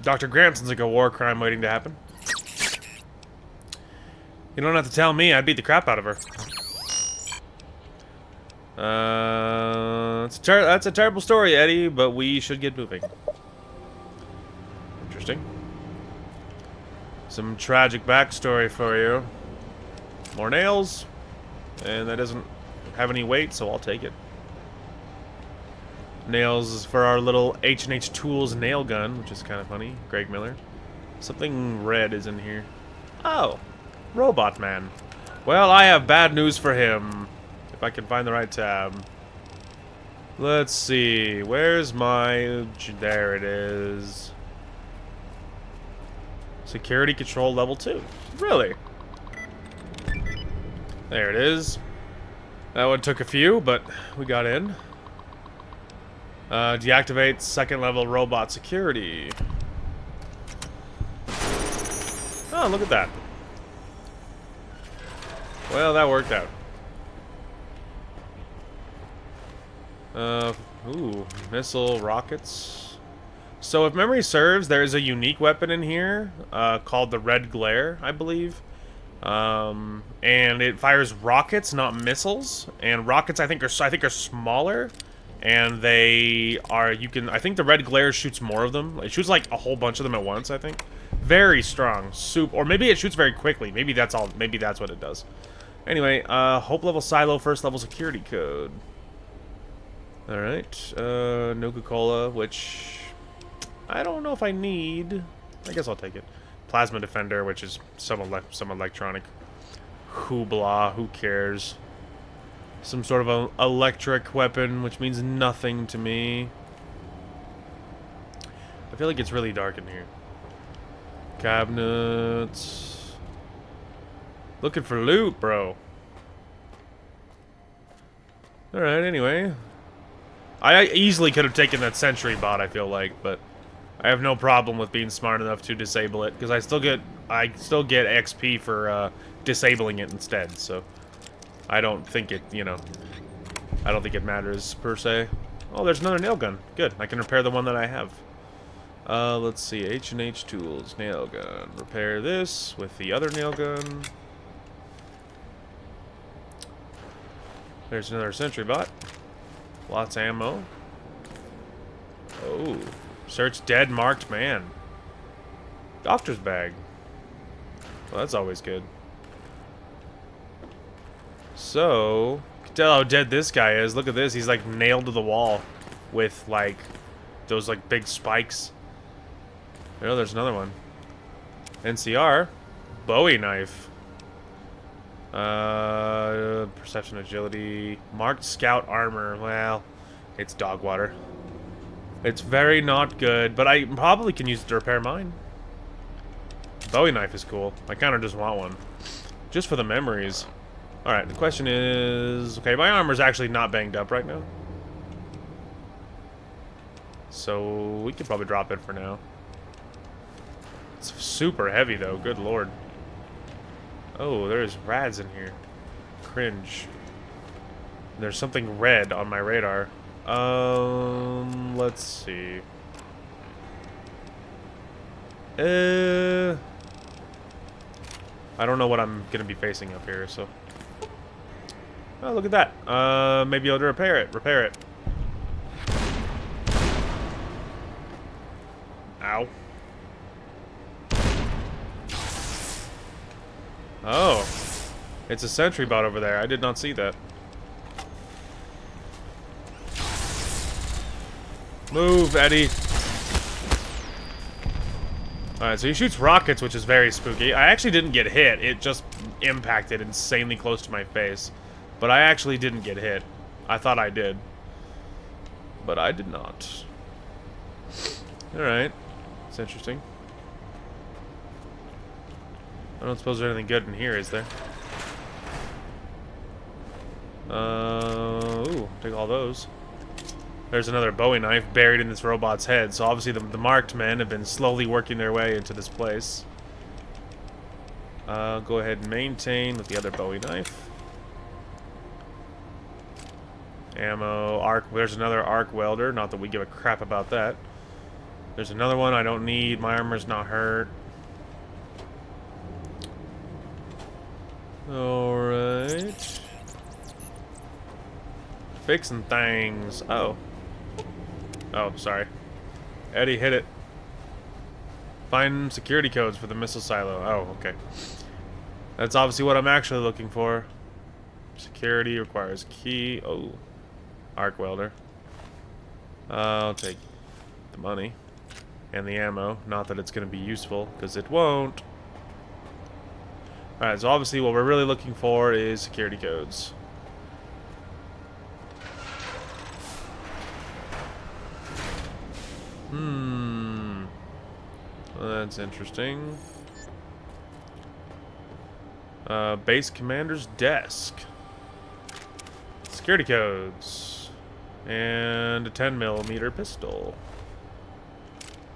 Dr. Grant sounds like a war crime waiting to happen. You don't have to tell me, I'd beat the crap out of her. That's a terrible story, Eddie, but we should get moving. Interesting. Some tragic backstory for you. More nails. And that isn't have any weight, so I'll take it. Nails for our little H&H Tools nail gun, which is kind of funny. Greg Miller. Something red is in here. Oh, Robot Man. Well, I have bad news for him. If I can find the right tab. Let's see. Where's my... There it is. Security control level 2. Really? There it is. That one took a few, but we got in. Deactivate second level robot security. Oh, look at that. Well, that worked out. Ooh, missile rockets. So if memory serves, there is a unique weapon in here called the Red Glare, I believe. And it fires rockets, not missiles. And rockets, I think are smaller. And they are, I think the Red Glare shoots more of them. It shoots like a whole bunch of them at once, I think. Very strong. Or maybe it shoots very quickly. Maybe that's all, maybe that's what it does. Anyway, Hope level silo, first level security code. Alright, Nuka-Cola, which I don't know if I need. I guess I'll take it. Plasma Defender, which is some electronic hoopla, who cares? Some sort of an electric weapon, which means nothing to me. I feel like it's really dark in here. Cabinets. Looking for loot, bro. Alright, anyway. I easily could have taken that sentry bot, I feel like, but I have no problem with being smart enough to disable it, because I still get XP for disabling it instead, so I don't think it, I don't think it matters, per se. Oh, there's another nail gun. Good. I can repair the one that I have. Let's see. H&H Tools. Nail gun. Repair this with the other nail gun. There's another sentry bot. Lots of ammo. Oh. Search dead marked man. Doctor's bag. Well, that's always good. So, you can tell how dead this guy is. Look at this. He's like nailed to the wall with like those like big spikes. Oh, there's another one. NCR. Bowie knife. Perception, agility. Marked scout armor. Well, it's dog water. It's very not good, but I probably can use it to repair mine. Bowie knife is cool. I kind of just want one. Just for the memories. Alright, the question is... Okay, my armor's actually not banged up right now. So, we could probably drop it for now. It's super heavy, though. Good lord. Oh, there's rads in here. Cringe. There's something red on my radar. Let's see. I don't know what I'm gonna be facing up here, so... Oh, look at that. Maybe I'll repair it. Repair it. Ow. Oh. It's a sentry bot over there. I did not see that. Move, Eddie. Alright, so he shoots rockets, which is very spooky. I actually didn't get hit. It just impacted insanely close to my face. But I actually didn't get hit. I thought I did. But I did not. Alright. It's interesting. I don't suppose there's anything good in here, is there? Ooh, take all those. There's another Bowie knife buried in this robot's head, so obviously the marked men have been slowly working their way into this place. Go ahead and maintain with the other Bowie knife. Ammo, arc. There's another arc welder. Not that we give a crap about that. There's another one I don't need. My armor's not hurt. Alright. Fixing things. Oh. Oh, sorry. Eddie, hit it. Find security codes for the missile silo. Oh, okay. That's obviously what I'm actually looking for. Security requires key. Oh, arc welder. I'll take the money and the ammo. Not that it's going to be useful, because it won't. Alright, so obviously what we're really looking for is security codes. Well, that's interesting. Base commander's desk. Security codes. And a 10mm pistol.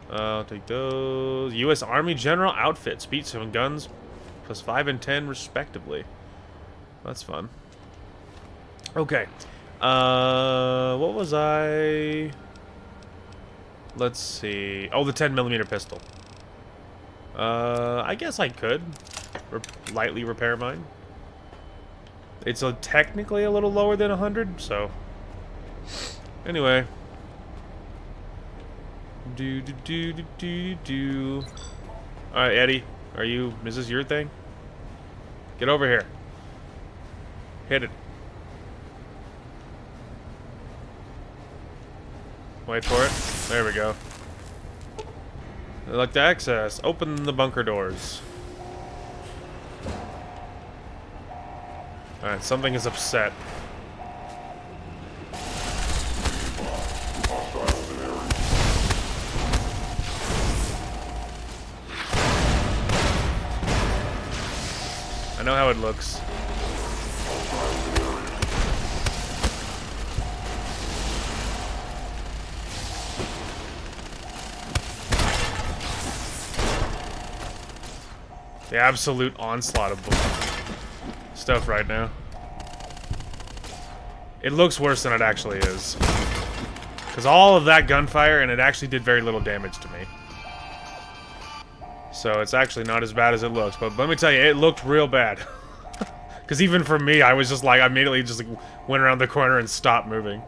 I'll take those. U.S. Army General outfit. Speed 7 guns. Plus 5 and 10 respectively. That's fun. Okay. What was I... Let's see. Oh, the 10mm pistol. I guess I could lightly repair mine. It's technically a little lower than 100, so... Anyway. Alright, Eddie. Is this your thing? Get over here. Hit it. Wait for it. There we go. Select access. Open the bunker doors. Alright, something is upset. I know how it looks. The absolute onslaught of stuff right now. It looks worse than it actually is. Because all of that gunfire, and it actually did very little damage to me. So it's actually not as bad as it looks. But let me tell you, it looked real bad. Because even for me, I was just like, I immediately just like, went around the corner and stopped moving.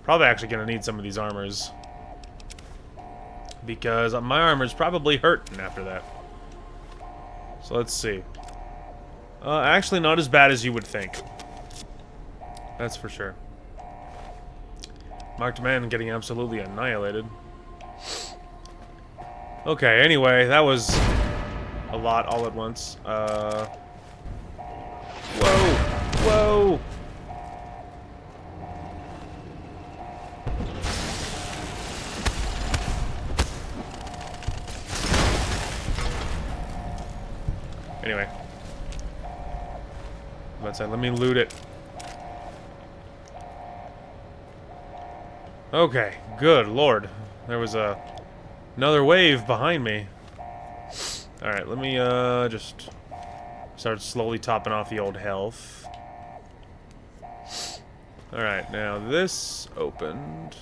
Probably actually going to need some of these armors. Because my armor's probably hurting after that. So let's see. Actually not as bad as you would think. That's for sure. Marked man getting absolutely annihilated. Okay, anyway, that was a lot all at once. Whoa! Whoa! Anyway. Let me loot it. Okay, good lord. There was another wave behind me. Alright, let me just start slowly topping off the old health. Alright, now this opened.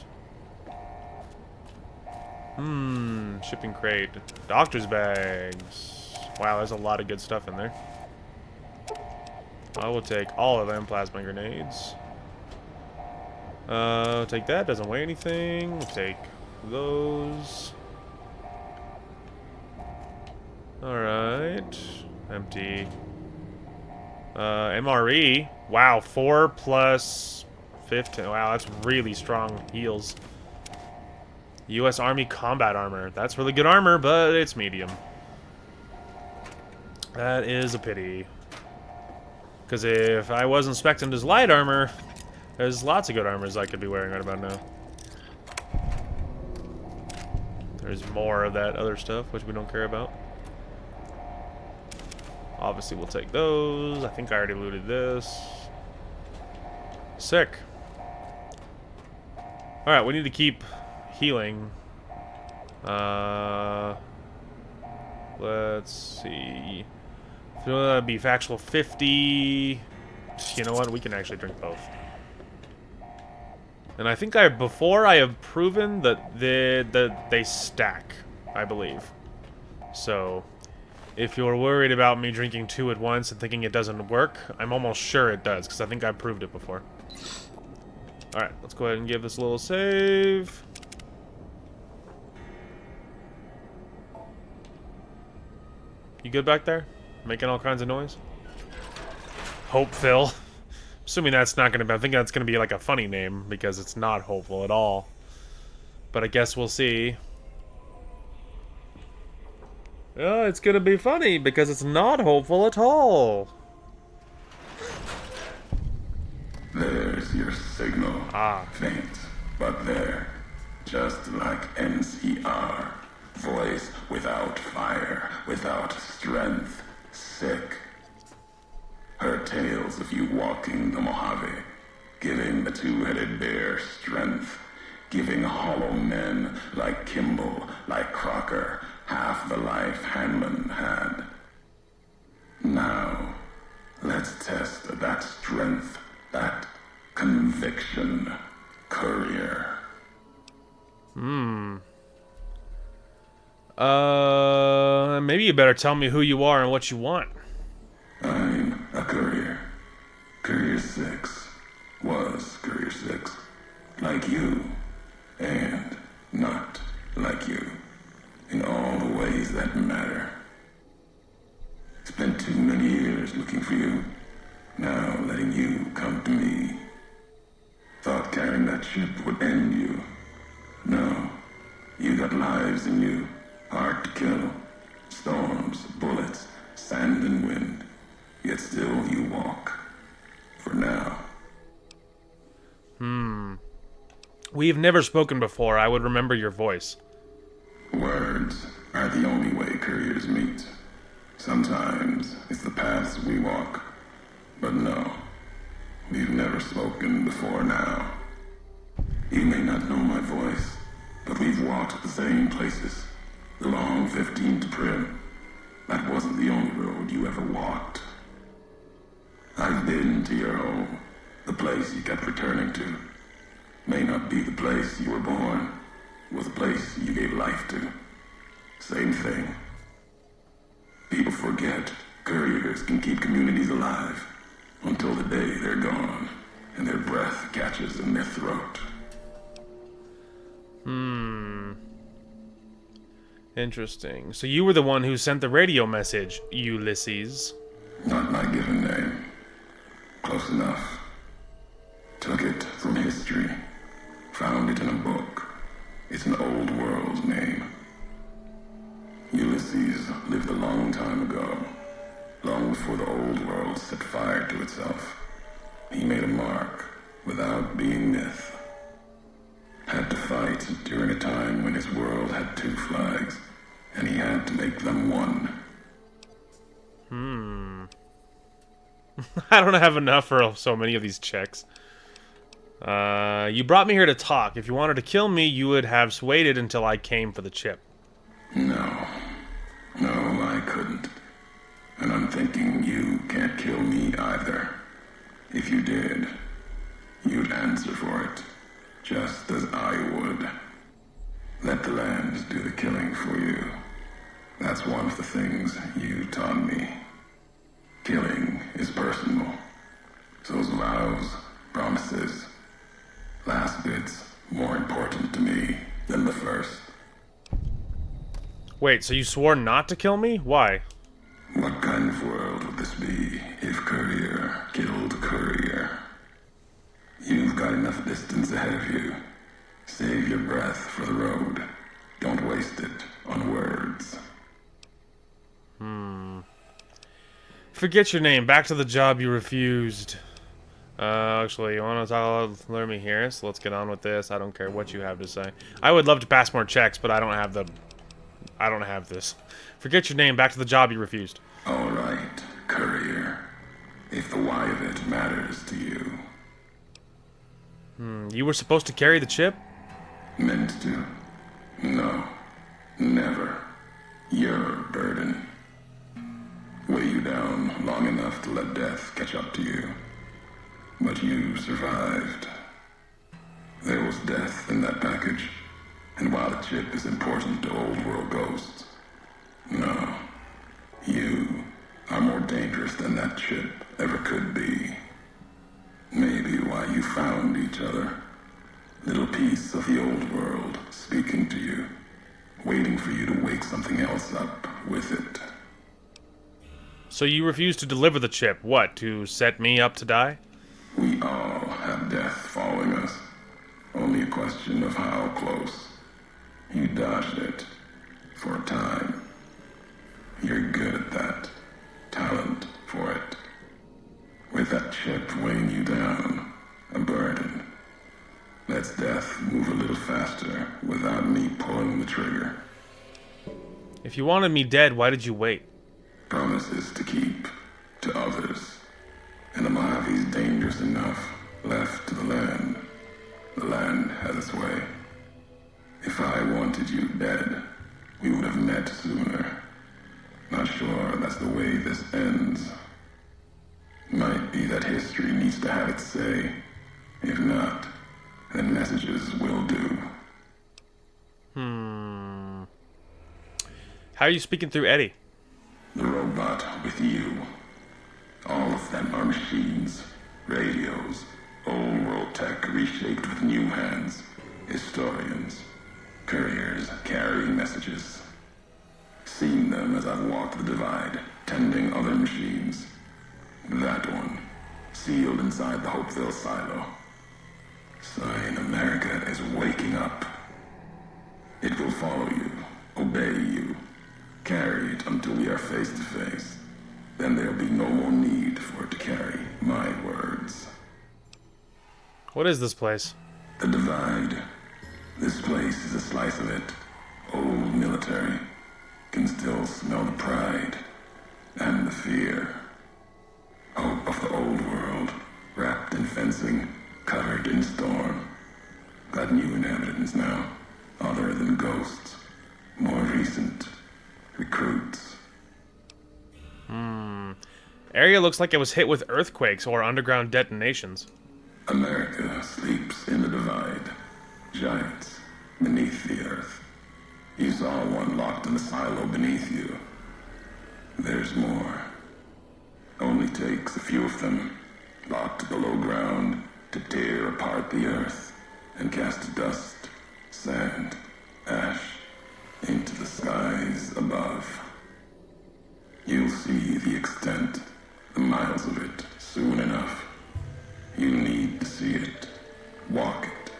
Shipping crate. Doctor's bags. Wow, there's a lot of good stuff in there. I will take all of them plasma grenades. Take that, doesn't weigh anything. We'll take those. Alright. Empty. MRE. Wow, 4 plus 15. Wow, that's really strong heals. U.S. Army combat armor. That's really good armor, but it's medium. That is a pity. Because if I was inspecting his light armor, there's lots of good armors I could be wearing right about now. There's more of that other stuff, which we don't care about. Obviously, we'll take those. I think I already looted this. Sick. Alright, we need to keep healing. Let's see. Beef actual 50. You know what? We can actually drink both. And I think before I have proven that they stack, I believe. So, if you're worried about me drinking 2 at once and thinking it doesn't work, I'm almost sure it does, because I think I proved it before. Alright, let's go ahead and give this a little save. You good back there? Making all kinds of noise? Hopeville. Assuming that's not going to be... I think that's going to be like a funny name, because it's not hopeful at all. But I guess we'll see. Oh, it's going to be funny, because it's not hopeful at all. There's your signal. Faint, but there. Just like NCR. Voice without fire, without strength. Sick. Her tales of you walking the Mojave, giving the two-headed bear strength, giving hollow men like Kimball, like Crocker, half the life Hanlon had. Now, let's test that strength, that conviction, Courier. Maybe you better tell me who you are and what you want. I'm a courier. Courier 6 was Courier 6. Like you, and not like you. In all the ways that matter. Spent too many years looking for you. Now letting you come to me. Thought carrying that ship would end you. No. You got lives in you. Hard to kill. Storms, bullets, sand and wind. Yet still you walk. For now. We've never spoken before. I would remember your voice. Words are the only way couriers meet. Sometimes it's the paths we walk. But no. We've never spoken before now. You may not know my voice, but we've walked the same places. The long 15 to Prim. That wasn't the only road you ever walked. I've been to your home, the place you kept returning to. May not be the place you were born, was the place you gave life to. Same thing. People forget couriers can keep communities alive until the day they're gone and their breath catches in their throat. Interesting. So you were the one who sent the radio message, Ulysses. Not my given name. Close enough. Took it from history. Found it in a book. It's an old world name. Ulysses lived a long time ago. Long before the old world set fire to itself. He made a mark without being myth. Had to fight during a time when his world had two flags, and he had to make them one. I don't have enough for so many of these checks. You brought me here to talk. If you wanted to kill me, you would have waited until I came for the chip. No. No, I couldn't. And I'm thinking you can't kill me either. If you did, you'd answer for it. Just as I would. Let the land do the killing for you. That's one of the things you taught me. Killing is personal. So's vows, promises. Last bit's more important to me than the first. Wait, so you swore not to kill me? Why? What kind of world would this be if Courier killed Courier? You've got enough distance ahead of you. Save your breath for the road. Don't waste it on words. Forget your name. Back to the job you refused. Actually, you want to learn me here? So let's get on with this. I don't care what you have to say. I would love to pass more checks, but I don't have this. Forget your name. Back to the job you refused. All right, Courier. If the why of it matters to you. You were supposed to carry the chip? Meant to. No. Never. Your burden. Weigh you down long enough to let death catch up to you. But you survived. There was death in that package. And while the chip is important to old world ghosts, no. You are more dangerous than that chip ever could be. Maybe why you found each other. Little piece of the old world speaking to you, waiting for you to wake something else up with it. So you refuse to deliver the chip. What, to set me up to die? We all have death following us. Only a question of how close. You dodged it. For a time. You're good at that. Talent for it. With that chip weighing you down, a burden. Let's death move a little faster without me pulling the trigger. If you wanted me dead, why did you wait? Promises to keep to others. And the Mojave's dangerous enough left to the land. The land has its way. If I wanted you dead, we would have met sooner. Not sure that's the way this ends. Might be that history needs to have its say. If not, then messages will do. How are you speaking through Eddie? The robot with you. All of them are machines, radios, old world tech reshaped with new hands, historians, couriers carrying messages. Seen them as I've walked the divide, tending other machines. That one, sealed inside the Hopeville silo. Sign America is waking up. It will follow you, obey you, carry it until we are face to face. Then there'll be no more need for it to carry my words. What is this place? The divide. This place is a slice of it. Old military. Can still smell the pride and the fear. Hope of the old world, wrapped in fencing, covered in storm. Got new inhabitants now, other than ghosts, more recent recruits. Area looks like it was hit with earthquakes or underground detonations. America sleeps in the divide. Giants beneath the earth. You saw one locked in the silo beneath you. There's more. Only takes a few of them, locked below ground, to tear apart the earth and cast dust, sand, ash into the skies above. You'll see the extent, the miles of it, soon enough. You need to see it. Walk it.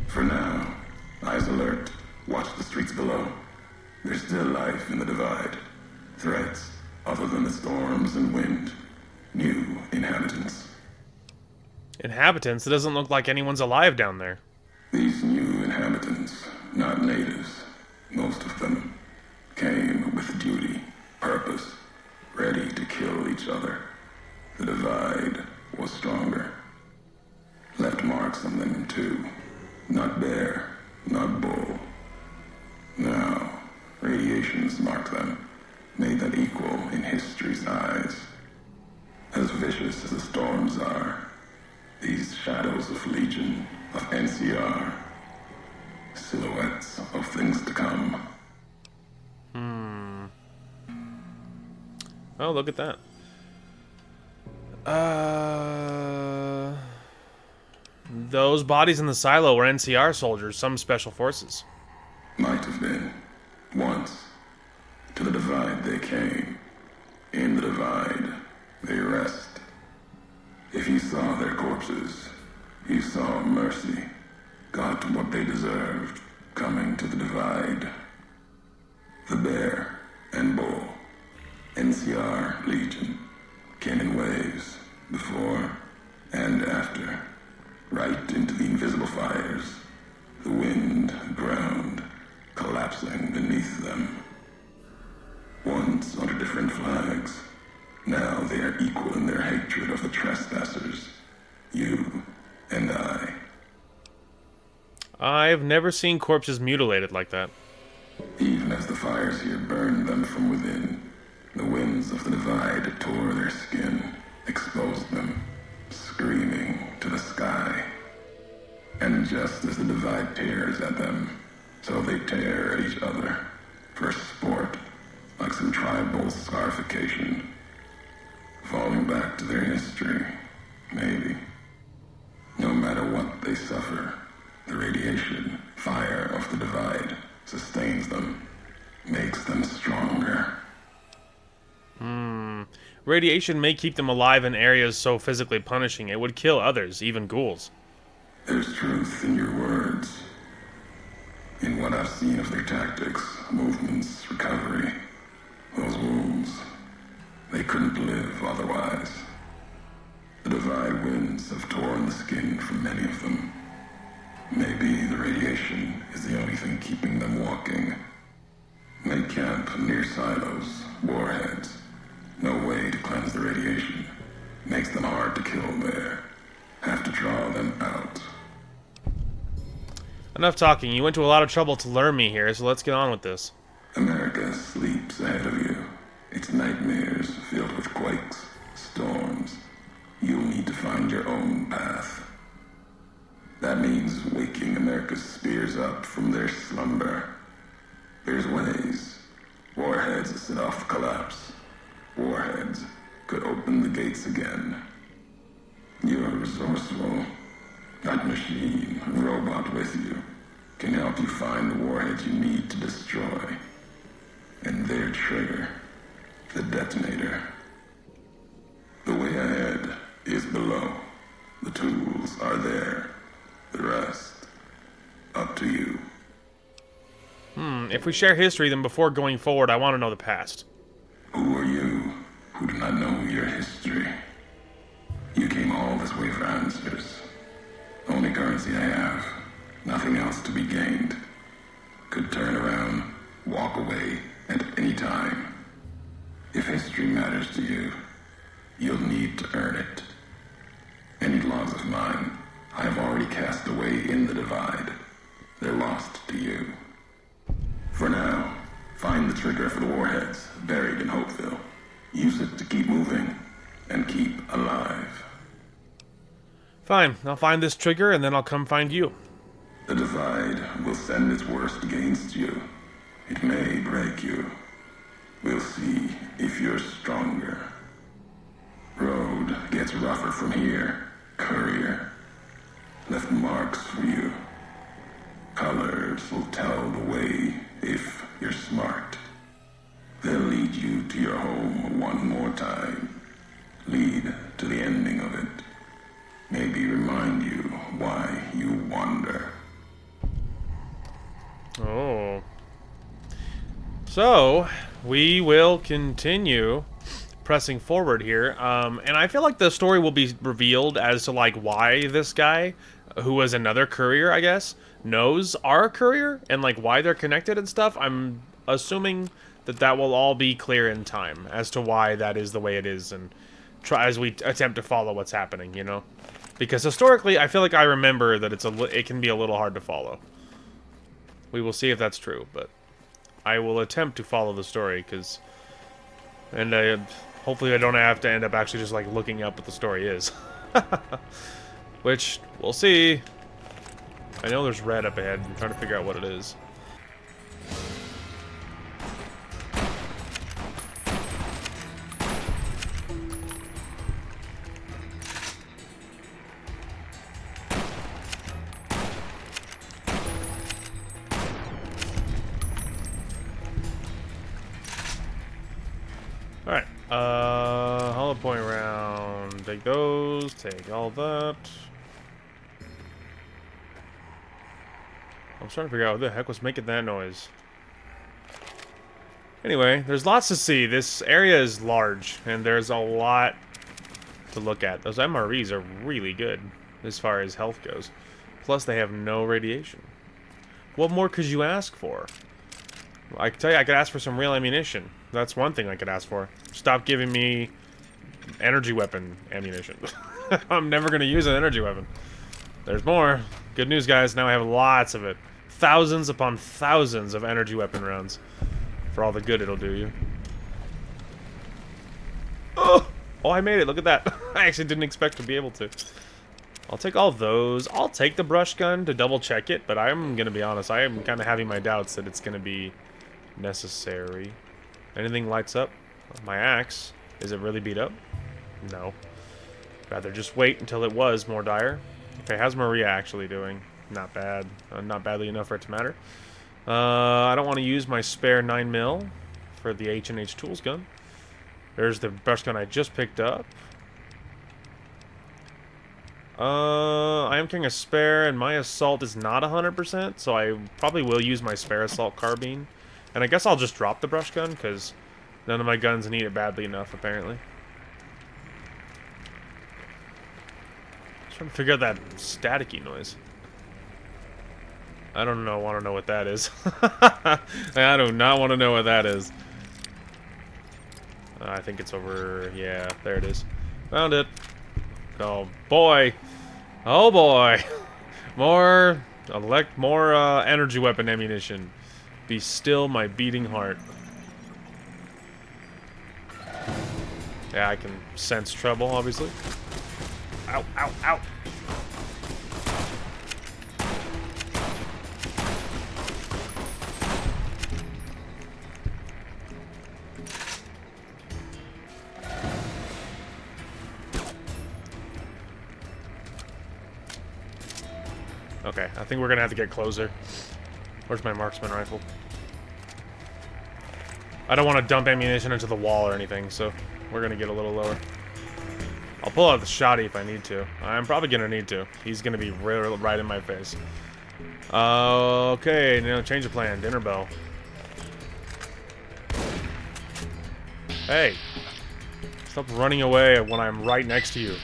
For now, eyes alert. Watch the streets below. There's still life in the divide. Threats, other than the storms and wind. New inhabitants. Inhabitants? It doesn't look like anyone's alive down there. These new inhabitants, not natives, most of them, came with duty, purpose, ready to kill each other. The divide was stronger. Left marks on them too. Not bear, not bull. Now, radiations mark them, made them equal in history's eyes. As vicious as the storms are, these shadows of Legion, of NCR, silhouettes of things to come. Oh, look at that. Those bodies in the silo were NCR soldiers, some special forces. Might have been. Once. To the divide they came. In the divide, they rest. If you saw their corpses, you saw mercy. Got what they deserved, coming to the divide. The bear and bull. NCR Legion. Came in waves, before and after. Right into the invisible fires. The wind, ground, collapsing beneath them. Once under different flags. Now they are equal in their hatred of the trespassers. You and I. I've never seen corpses mutilated like that. Even as the fires here burned them from within, the winds of the divide tore their skin, exposed them, screaming to the sky. And just as the divide tears at them, so they tear at each other, for sport, like some tribal scarification. Falling back to their history, maybe. No matter what they suffer, the radiation, fire of the divide sustains them, makes them stronger. Radiation may keep them alive in areas so physically punishing it would kill others, even ghouls. There's truth in your words. In what I've seen of their tactics, movements, recovery, those wounds, they couldn't live otherwise. The Divide winds have torn the skin from many of them. Maybe the radiation is the only thing keeping them walking. They camp near silos, warheads. No way to cleanse the radiation. Makes them hard to kill there. Have to draw them out. Enough talking. You went to a lot of trouble to lure me here, so let's get on with this. America sleeps ahead of you. Its nightmares filled with quakes, storms. You'll need to find your own path. That means waking America's spears up from their slumber. There's ways. Warheads set off collapse. Warheads could open the gates again. You're resourceful. That machine, robot with you, can help you find the warheads you need to destroy. And their trigger, the detonator. The way ahead is below. The tools are there. The rest, up to you. If we share history, then before going forward, I want to know the past. Who are you who do not know your history? You came all this way for answers. Only currency I have. Nothing else to be gained. Could turn around, walk away at any time. If history matters to you, you'll need to earn it. Any logs of mine, I have already cast away in the Divide. They're lost to you. For now, find the trigger for the warheads buried in Hopeville. Use it to keep moving and keep alive. Fine, I'll find this trigger and then I'll come find you. The Divide will send its worst against you. It may break you. We'll see if you're stronger. Road gets rougher from here. Courier left marks for you. Colors will tell the way if you're smart. They'll lead you to your home one more time. Lead to the ending of it. Maybe remind you why you wander. Oh. So, we will continue pressing forward here. And I feel like the story will be revealed as to, like, why this guy, who was another courier, I guess, knows our courier, and, like, why they're connected and stuff. I'm assuming that that will all be clear in time as to why that is the way it is, and as we attempt to follow what's happening, you know? Because historically, I feel like I remember that it can be a little hard to follow. We will see if that's true, but I will attempt to follow the story, because... And hopefully I don't have to end up actually just, like, looking up what the story is. Which, we'll see. I know there's red up ahead. I'm trying to figure out what it is. Alright, hollow point round. Take those, take all that. I was trying to figure out what the heck was making that noise. Anyway, there's lots to see. This area is large, and there's a lot to look at. Those MREs are really good as far as health goes. Plus, they have no radiation. What more could you ask for? I can tell you, I could ask for some real ammunition. That's one thing I could ask for. Stop giving me energy weapon ammunition. I'm never going to use an energy weapon. There's more. Good news, guys. Now I have lots of it. Thousands upon thousands of energy weapon rounds. For all the good it'll do you. Oh, I made it. Look at that. I actually didn't expect to be able to. I'll take all those. I'll take the brush gun to double check it, but I'm going to be honest. I am kind of having my doubts that it's going to be necessary. Anything lights up? My axe. Is it really beat up? No. Rather just wait until it was more dire. Okay, how's Maria actually doing? Not bad. Not badly enough for it to matter. I don't want to use my spare 9mm for the H&H Tools gun. There's the brush gun I just picked up. I am carrying a spare, and my assault is not 100%, so I probably will use my spare assault carbine. And I guess I'll just drop the brush gun, because none of my guns need it badly enough, apparently. Just trying to figure out that staticky noise. I don't know, want to know what that is. I do not want to know what that is. I think it's over, yeah, there it is. Found it. Oh boy. Oh boy. More energy weapon ammunition. Be still my beating heart. Yeah, I can sense trouble, obviously. Ow, ow, ow. Okay, I think we're gonna have to get closer. Where's my marksman rifle? I don't want to dump ammunition into the wall or anything, so we're gonna get a little lower. I'll pull out the shotty if I need to. I'm probably gonna need to. He's gonna be right in my face. Okay, now change of plan. Dinner bell. Hey, stop running away when I'm right next to you.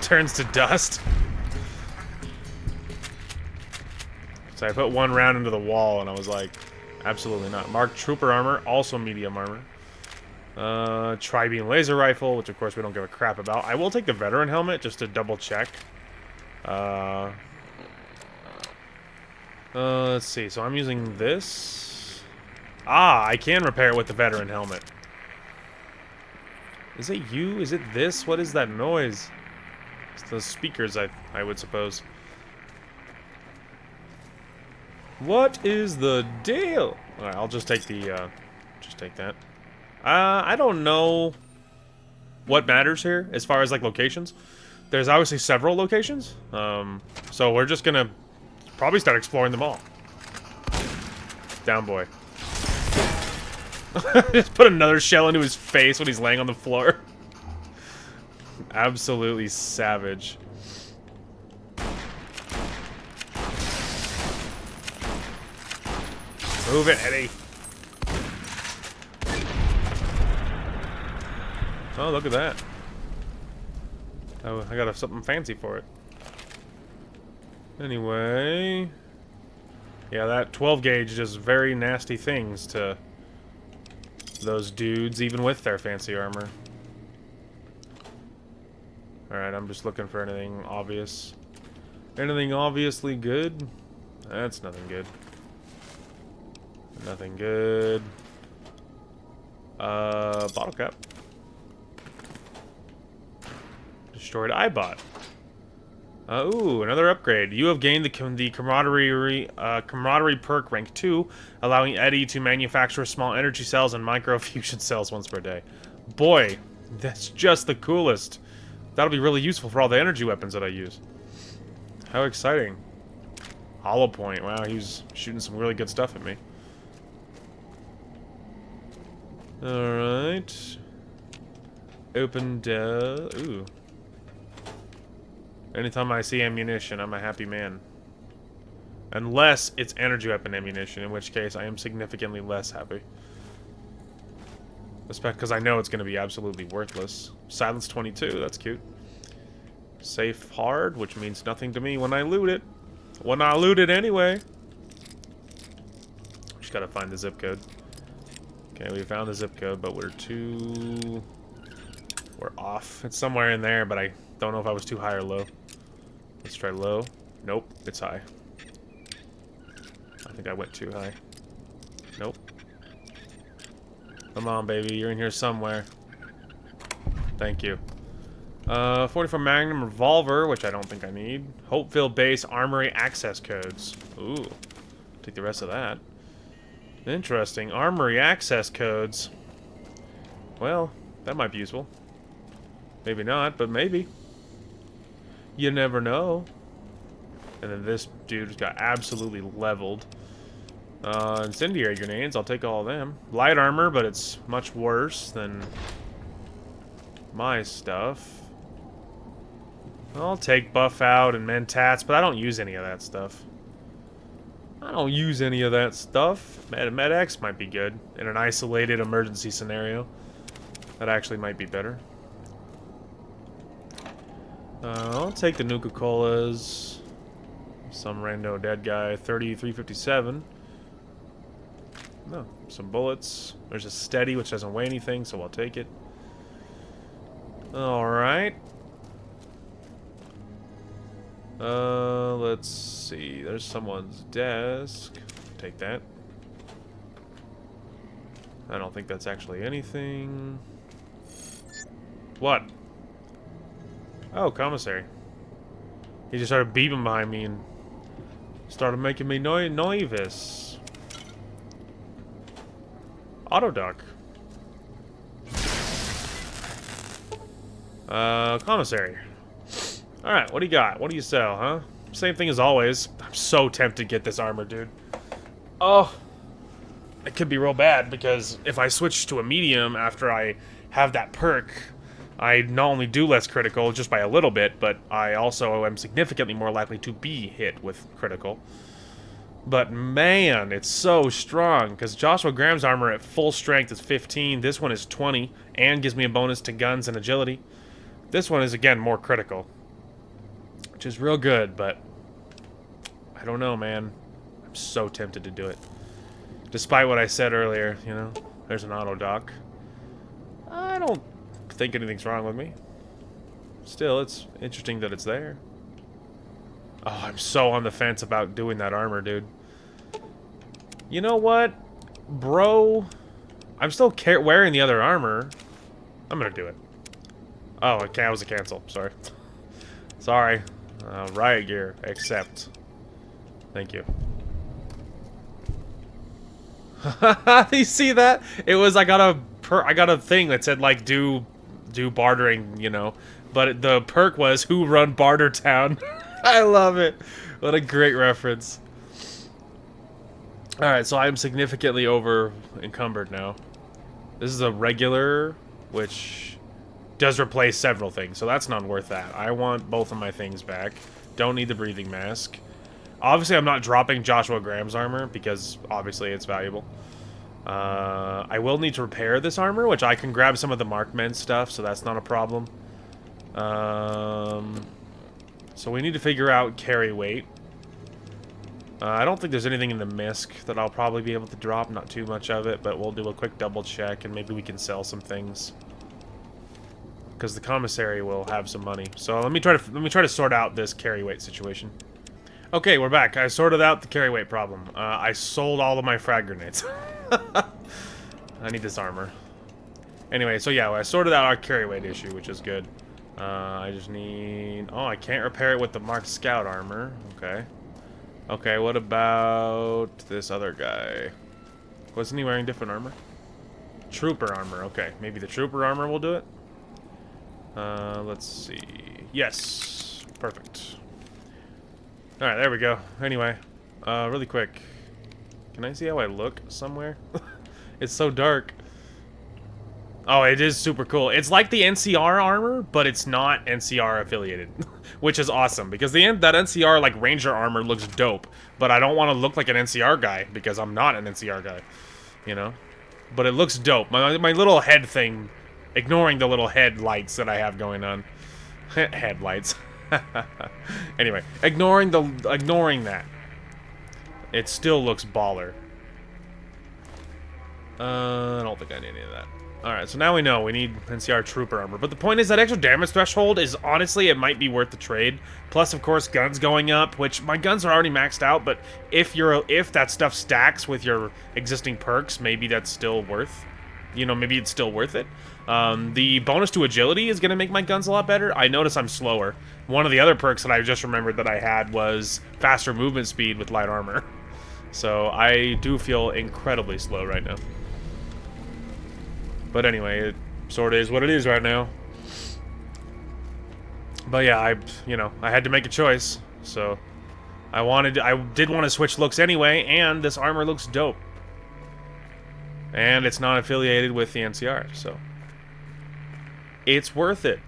Turns to dust. So I put one round into the wall and I was like, absolutely not. Marked trooper armor, also medium armor. Tri-beam laser rifle, which of course we don't give a crap about. I will take the veteran helmet just to double check. Let's see. So I'm using this. Ah, I can repair it with the veteran helmet. Is it you? Is it this? What is that noise? It's those speakers, I would suppose. What is the deal? Alright, I'll just take the, just take that. I don't know what matters here as far as, like, locations. There's obviously several locations. So we're just gonna probably start exploring them all. Down, boy. Just put another shell into his face when he's laying on the floor. Absolutely savage. Move it, Eddie. Oh, look at that. Oh, I got something fancy for it. Anyway. Yeah, that 12 gauge does very nasty things to those dudes, even with their fancy armor. Alright, I'm just looking for anything obvious. Anything obviously good? That's nothing good. Nothing good. Bottle cap. Destroyed iBot. Ooh, another upgrade. You have gained the camaraderie perk rank 2, allowing Eddie to manufacture small energy cells and microfusion cells once per day. Boy, that's just the coolest. That'll be really useful for all the energy weapons that I use. How exciting. Hollow point. Wow, he's shooting some really good stuff at me. Alright. Open ooh. Anytime I see ammunition, I'm a happy man. Unless it's energy weapon ammunition, in which case I am significantly less happy. Because I know it's going to be absolutely worthless. Silence 22, that's cute. Safe hard, which means nothing to me when I loot it. When I loot it anyway. Just gotta find the zip code. Okay, we found the zip code, but we're off. It's somewhere in there, but I don't know if I was too high or low. Let's try low. Nope, it's high. I think I went too high. Nope. Come on, baby, you're in here somewhere. Thank you. 44 Magnum revolver, which I don't think I need. Hopeville base armory access codes. Ooh, take the rest of that. Interesting. Armory access codes. Well, that might be useful. Maybe not, but maybe. You never know. And then this dude got absolutely leveled. Incendiary grenades, I'll take all of them. Light armor, but it's much worse than my stuff. I'll take buff out and mentats, but I don't use any of that stuff. I don't use any of that stuff. Med-X might be good in an isolated emergency scenario. That actually might be better. I'll take the Nuka-Colas. Some rando dead guy. 3357. No, some bullets. There's a steady, which doesn't weigh anything, so I'll take it. Alright. Let's see. There's someone's desk. Take that. I don't think that's actually anything. What? Oh, commissary. He just started beeping behind me and started making me nervous. Auto duck. Commissary. Alright, what do you got? What do you sell, huh? Same thing as always. I'm so tempted to get this armor, dude. Oh. It could be real bad, because if I switch to a medium after I have that perk, I not only do less critical, just by a little bit, but I also am significantly more likely to be hit with critical. But man, it's so strong, because Joshua Graham's armor at full strength is 15, this one is 20, and gives me a bonus to guns and agility. This one is, again, more critical. Which is real good, but I don't know, man. I'm so tempted to do it. Despite what I said earlier, you know, there's an auto dock. I don't think anything's wrong with me. Still, it's interesting that it's there. Oh, I'm so on the fence about doing that armor, dude. You know what? Bro, I'm still wearing the other armor. I'm gonna do it. Oh, okay, that was a cancel. Sorry. Sorry. Riot gear, accept. Thank you. You see that? It was I got a thing that said like do bartering, you know, but the perk was who run Barter Town. I love it. What a great reference. All right, so I'm significantly over encumbered now. This is a regular, which does replace several things, so that's not worth that. I want both of my things back. Don't need the breathing mask. Obviously, I'm not dropping Joshua Graham's armor, because obviously it's valuable. I will need to repair this armor, which I can grab some of the Markmen stuff, so that's not a problem. So we need to figure out carry weight. I don't think there's anything in the MISC that I'll probably be able to drop, not too much of it, but we'll do a quick double check, and maybe we can sell some things. Because the commissary will have some money. So let me try to sort out this carry weight situation. Okay, we're back. I sorted out the carry weight problem. I sold all of my frag grenades. I need this armor. Anyway, so yeah, I sorted out our carry weight issue, which is good. I just need... Oh, I can't repair it with the Mark Scout armor. Okay. Okay, what about this other guy? Wasn't he wearing different armor? Trooper armor. Okay, maybe the trooper armor will do it. Let's see. Yes. Perfect. Alright, there we go. Anyway, really quick. Can I see how I look somewhere? It's so dark. Oh, it is super cool. It's like the NCR armor, but it's not NCR affiliated. Which is awesome, because that NCR, like, Ranger armor looks dope. But I don't want to look like an NCR guy, because I'm not an NCR guy. You know? But it looks dope. My little head thing... Ignoring the little headlights that I have going on. Headlights. Anyway, ignoring that. It still looks baller. I don't think I need any of that. Alright, so now we know we need NCR trooper armor. But the point is that extra damage threshold is, honestly, it might be worth the trade. Plus, of course, guns going up, which my guns are already maxed out, but if that stuff stacks with your existing perks, maybe that's still worth... You know, maybe it's still worth it. The bonus to agility is going to make my guns a lot better. I notice I'm slower. One of the other perks that I just remembered that I had was faster movement speed with light armor. So I do feel incredibly slow right now. But anyway, it sort of is what it is right now. But yeah, I had to make a choice. So I did want to switch looks anyway, and this armor looks dope. And it's not affiliated with the NCR, so it's worth it.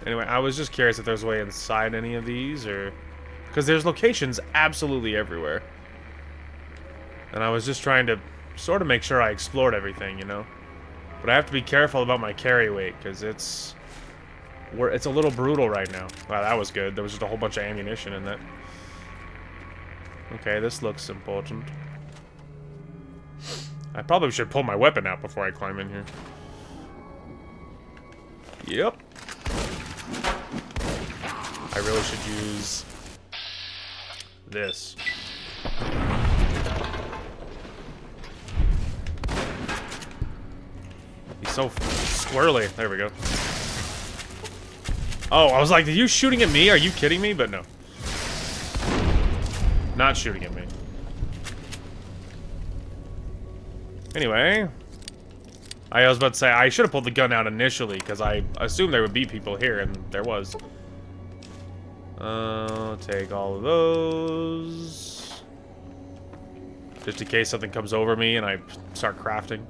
Anyway, I was just curious if there's a way inside any of these, or because there's locations absolutely everywhere. And I was just trying to sort of make sure I explored everything, you know. But I have to be careful about my carry weight, because it's a little brutal right now. Wow, that was good. There was just a whole bunch of ammunition in that. Okay, this looks important. I probably should pull my weapon out before I climb in here. Yep. I really should use this. He's so squirrely. There we go. Oh, I was like, are you shooting at me? Are you kidding me? But no. Not shooting at me. Anyway. I was about to say, I should have pulled the gun out initially, because I assumed there would be people here, and there was. Take all of those. Just in case something comes over me and I start crafting.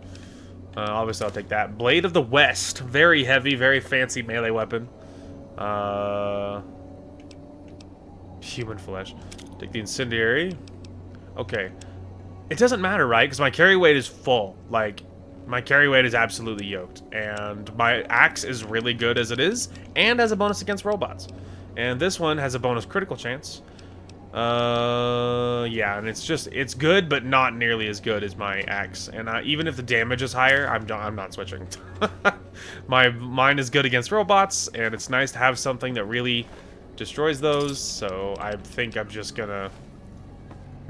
Obviously, I'll take that. Blade of the West. Very heavy, very fancy melee weapon. Human flesh. Take the incendiary. Okay. It doesn't matter, right? Because my carry weight is full. Like, my carry weight is absolutely yoked. And my axe is really good as it is. And has a bonus against robots. And this one has a bonus critical chance. Yeah, and it's good, but not nearly as good as my axe. And even if the damage is higher, I'm not switching. Mine is good against robots, and it's nice to have something that really destroys those. So I think I'm just gonna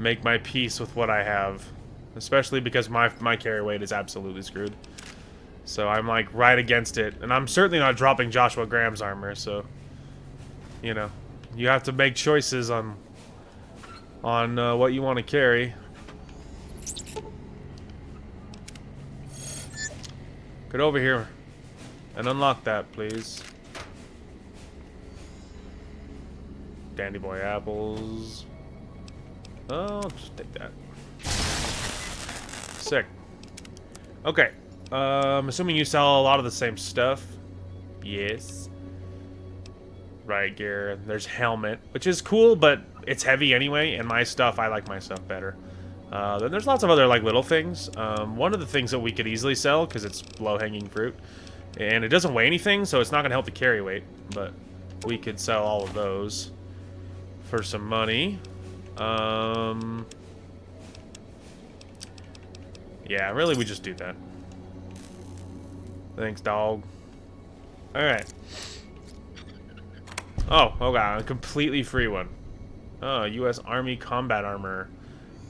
make my peace with what I have, especially because my carry weight is absolutely screwed. So I'm like right against it, and I'm certainly not dropping Joshua Graham's armor. So you know, you have to make choices on what you want to carry. Get over here and unlock that, please. Dandy boy apples. Oh, I'll just take that. Sick. Okay. I'm assuming you sell a lot of the same stuff. Yes. Right gear. There's helmet, which is cool, but it's heavy anyway, and my stuff, I like my stuff better. Then there's lots of other like little things. One of the things that we could easily sell, because it's low-hanging fruit, and it doesn't weigh anything, so it's not going to help the carry weight, but we could sell all of those for some money. Yeah, really, we just do that. Thanks, dog. Alright. Oh, god, a completely free one. Oh, U.S. Army combat armor.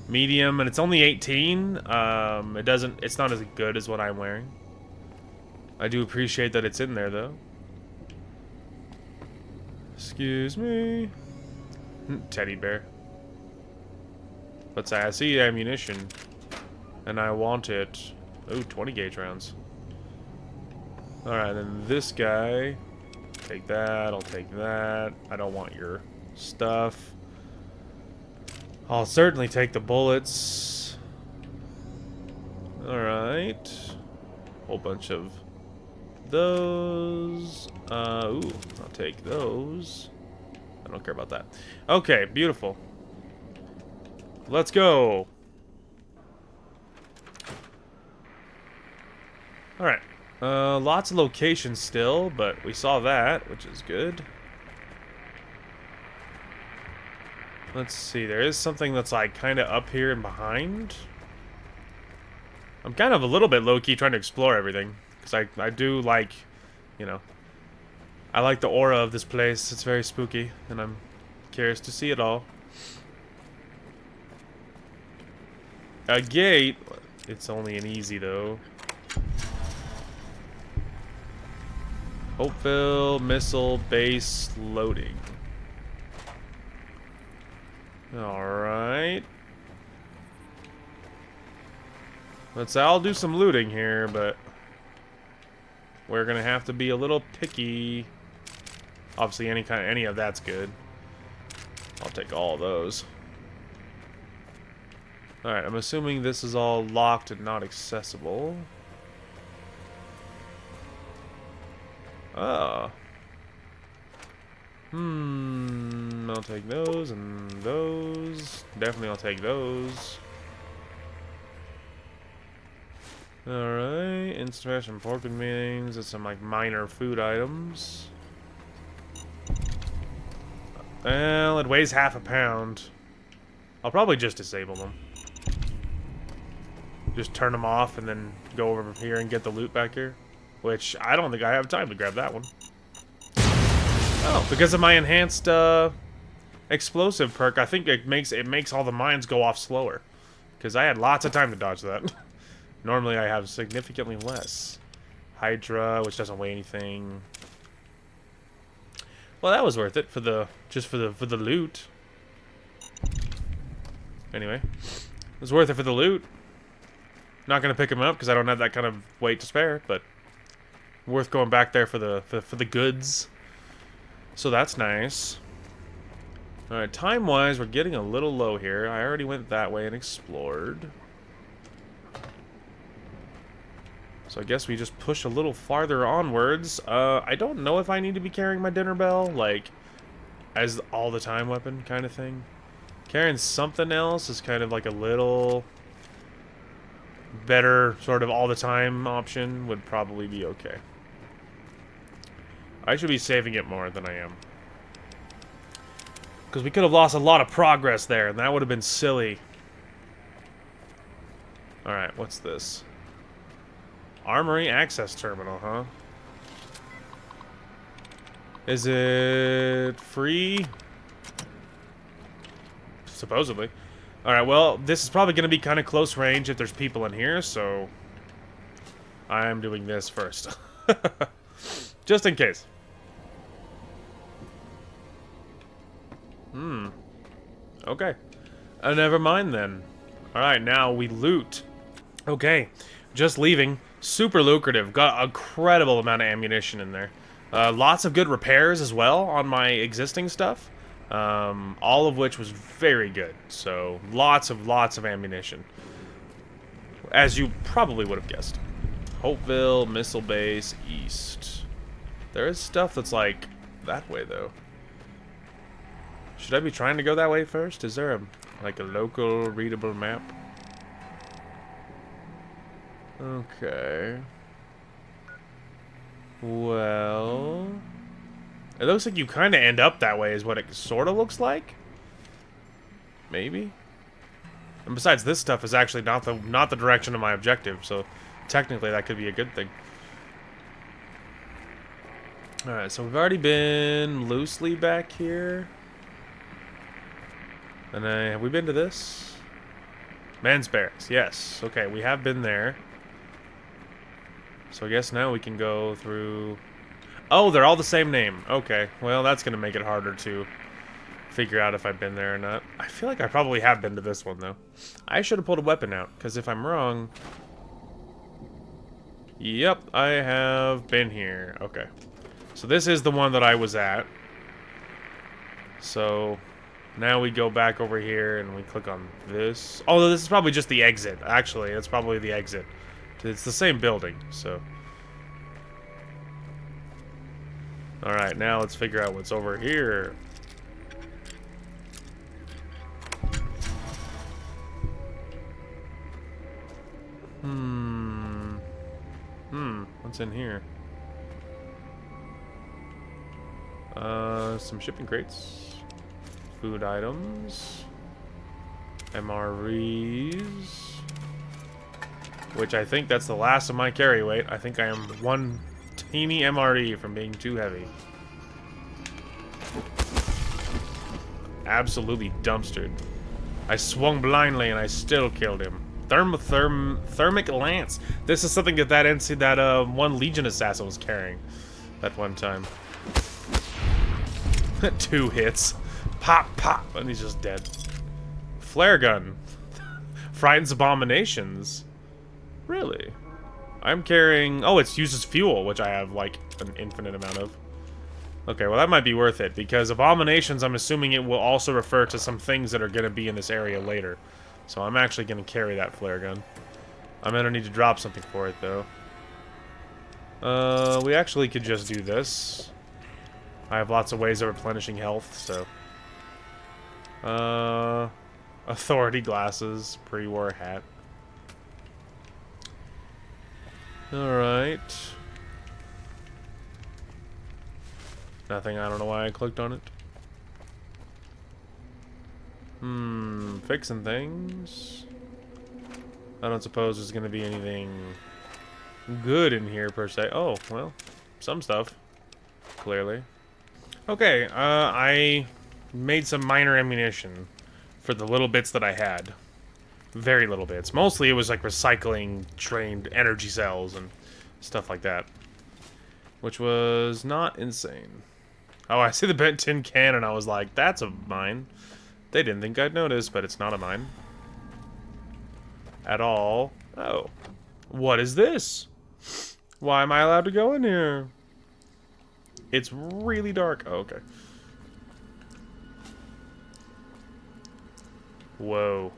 Medium, and it's only 18. It's not as good as what I'm wearing. I do appreciate that it's in there, though. Excuse me. Teddy bear. What's that? I see ammunition. And I want it. Oh, 20 gauge rounds. Alright, then this guy. Take that, I'll take that. I don't want your stuff. I'll certainly take the bullets. Alright. Whole bunch of those. Ooh, I'll take those. I don't care about that. Okay, beautiful. Let's go. Alright. Lots of locations still, but we saw that, which is good. Let's see, there is something that's like kind of up here and behind. I'm kind of a little bit low-key trying to explore everything, because I do like, you know, I like the aura of this place. It's very spooky, and I'm curious to see it all. A gate. It's only an easy, though. Hopeville missile base loading. Alright. I'll do some looting here, but we're gonna have to be a little picky. Obviously any of that's good. I'll take all of those. Alright, I'm assuming this is all locked and not accessible. Oh. I'll take those and those. Definitely I'll take those. Alright, instant fresh and pork and wings. It's some like minor food items. Well, it weighs half a pound. I'll probably just disable them. Just turn them off and then go over here and get the loot back here. Which, I don't think I have time to grab that one. Oh, because of my enhanced explosive perk, I think it makes all the mines go off slower. Because I had lots of time to dodge that. Normally I have significantly less. Hydra, which doesn't weigh anything. Well, that was worth it for the loot. Anyway, it was worth it for the loot. Not gonna pick him up because I don't have that kind of weight to spare, but worth going back there for the goods. So that's nice. All right, time-wise, we're getting a little low here. I already went that way and explored. So I guess we just push a little farther onwards. I don't know if I need to be carrying my dinner bell, like, as all the time weapon kind of thing. Carrying something else is kind of like a little better sort of all the time option would probably be okay. I should be saving it more than I am. Because we could have lost a lot of progress there, and that would have been silly. Alright, what's this? Armory access terminal, huh? Is it free? Supposedly. Alright, well, this is probably going to be kind of close range if there's people in here, so I'm doing this first. Just in case. Okay. Never mind then. Alright, now we loot. Okay. Just leaving. Super lucrative. Got an incredible amount of ammunition in there. Lots of good repairs as well on my existing stuff. All of which was very good. So, lots of ammunition. As you probably would have guessed. Hopeville, Missile Base, East. There is stuff that's like that way though. Should I be trying to go that way first? Is there like a local readable map? Okay. Well, it looks like you kind of end up that way is what it sort of looks like. Maybe. And besides, this stuff is actually not the direction of my objective, so technically that could be a good thing. Alright, so we've already been loosely back here. And have we been to this? Men's Barracks, yes. Okay, we have been there. So I guess now we can go through... Oh, they're all the same name. Okay, well, that's going to make it harder to figure out if I've been there or not. I feel like I probably have been to this one, though. I should have pulled a weapon out, because if I'm wrong... Yep, I have been here. Okay. So this is the one that I was at. So... Now we go back over here and we click on this. Oh, this is probably just the exit. Actually, it's probably the exit. It's the same building, so. Alright, now let's figure out what's over here. What's in here? Some shipping crates. Food items, MREs, which I think that's the last of my carry weight. I think I am one teeny MRE from being too heavy. Absolutely dumpstered. I swung blindly and I still killed him. Thermic lance. This is something that one Legion assassin was carrying that one time. 2 hits. Pop, pop, and he's just dead. Flare gun. Frightens abominations. Really? I'm carrying... Oh, it uses fuel, which I have, like, an infinite amount of. Okay, well, that might be worth it, because abominations, I'm assuming it will also refer to some things that are going to be in this area later. So I'm actually going to carry that flare gun. I'm going to need to drop something for it, though. We actually could just do this. I have lots of ways of replenishing health, so... Authority glasses, pre-war hat. Alright. Nothing, I don't know why I clicked on it. Fixing things. I don't suppose there's gonna be anything good in here, per se. Oh, well, some stuff. Clearly. Okay, I made some minor ammunition for the little bits that I had. Very little bits. Mostly it was like recycling trained energy cells and stuff like that. Which was not insane. Oh, I see the bent tin can and I was like, that's a mine. They didn't think I'd notice, but it's not a mine. At all. Oh. What is this? Why am I allowed to go in here? It's really dark. Oh, okay. Whoa.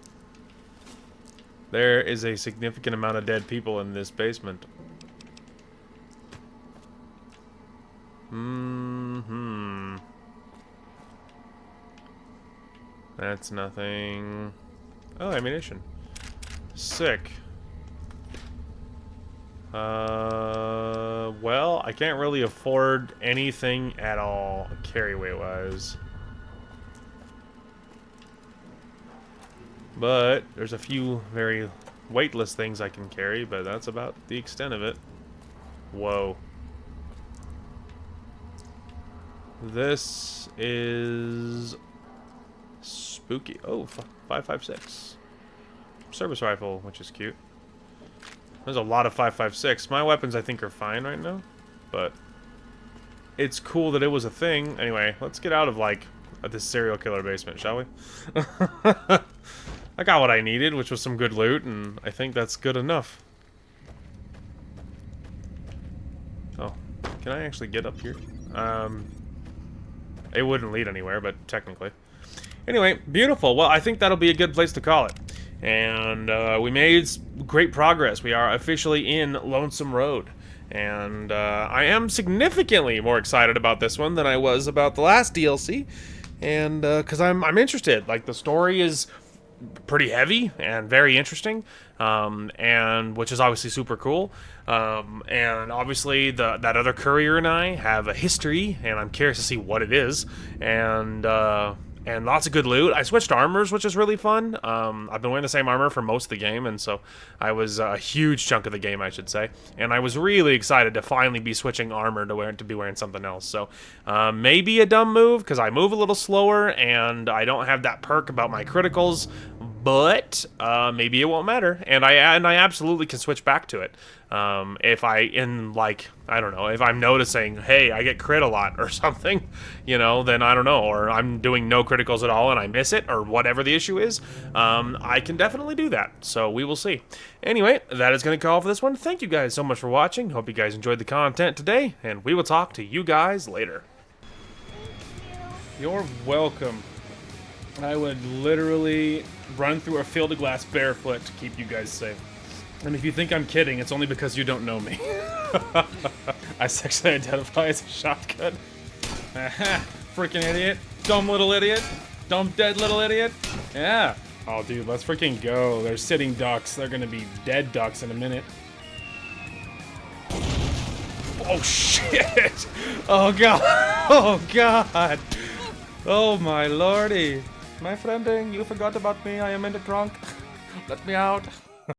There is a significant amount of dead people in this basement. That's nothing. Oh, ammunition. Sick. Well, I can't really afford anything at all, carry weight-wise. But there's a few very weightless things I can carry, but that's about the extent of it. Whoa. This is spooky. Oh, 5.56. Service rifle, which is cute. There's a lot of 5.56. My weapons, I think, are fine right now, but it's cool that it was a thing. Anyway, let's get out of, like, this serial killer basement, shall we? I got what I needed, which was some good loot, and I think that's good enough. Oh, can I actually get up here? It wouldn't lead anywhere, but technically. Anyway, beautiful. Well, I think that'll be a good place to call it. And we made great progress. We are officially in Lonesome Road. And I am significantly more excited about this one than I was about the last DLC. And because I'm interested. Like, the story is pretty heavy and very interesting, and which is obviously super cool. And obviously that other courier and I have a history, and I'm curious to see what it is. And lots of good loot. I switched armors, which is really fun. I've been wearing the same armor for most of the game, and so I was a huge chunk of the game, I should say. And I was really excited to finally be switching armor to be wearing something else. So maybe a dumb move, because I move a little slower, and I don't have that perk about my criticals. But maybe it won't matter, and I absolutely can switch back to it. If I don't know, if I'm noticing, hey, I get crit a lot or something, you know, then I don't know, or I'm doing no criticals at all and I miss it, or whatever the issue is, I can definitely do that. So we will see. Anyway, that is going to call for this one. Thank you guys so much for watching. Hope you guys enjoyed the content today, and we will talk to you guys later. You're welcome. I would literally run through a field of glass barefoot to keep you guys safe. And if you think I'm kidding, it's only because you don't know me. I sexually identify as a shotgun. Aha! Freaking idiot. Dumb little idiot. Dumb dead little idiot. Yeah. Oh, dude, let's freaking go. They're sitting ducks. They're gonna be dead ducks in a minute. Oh, shit! Oh, God! Oh, God! Oh, my lordy. My friending, you forgot about me. I am in the trunk. Let me out.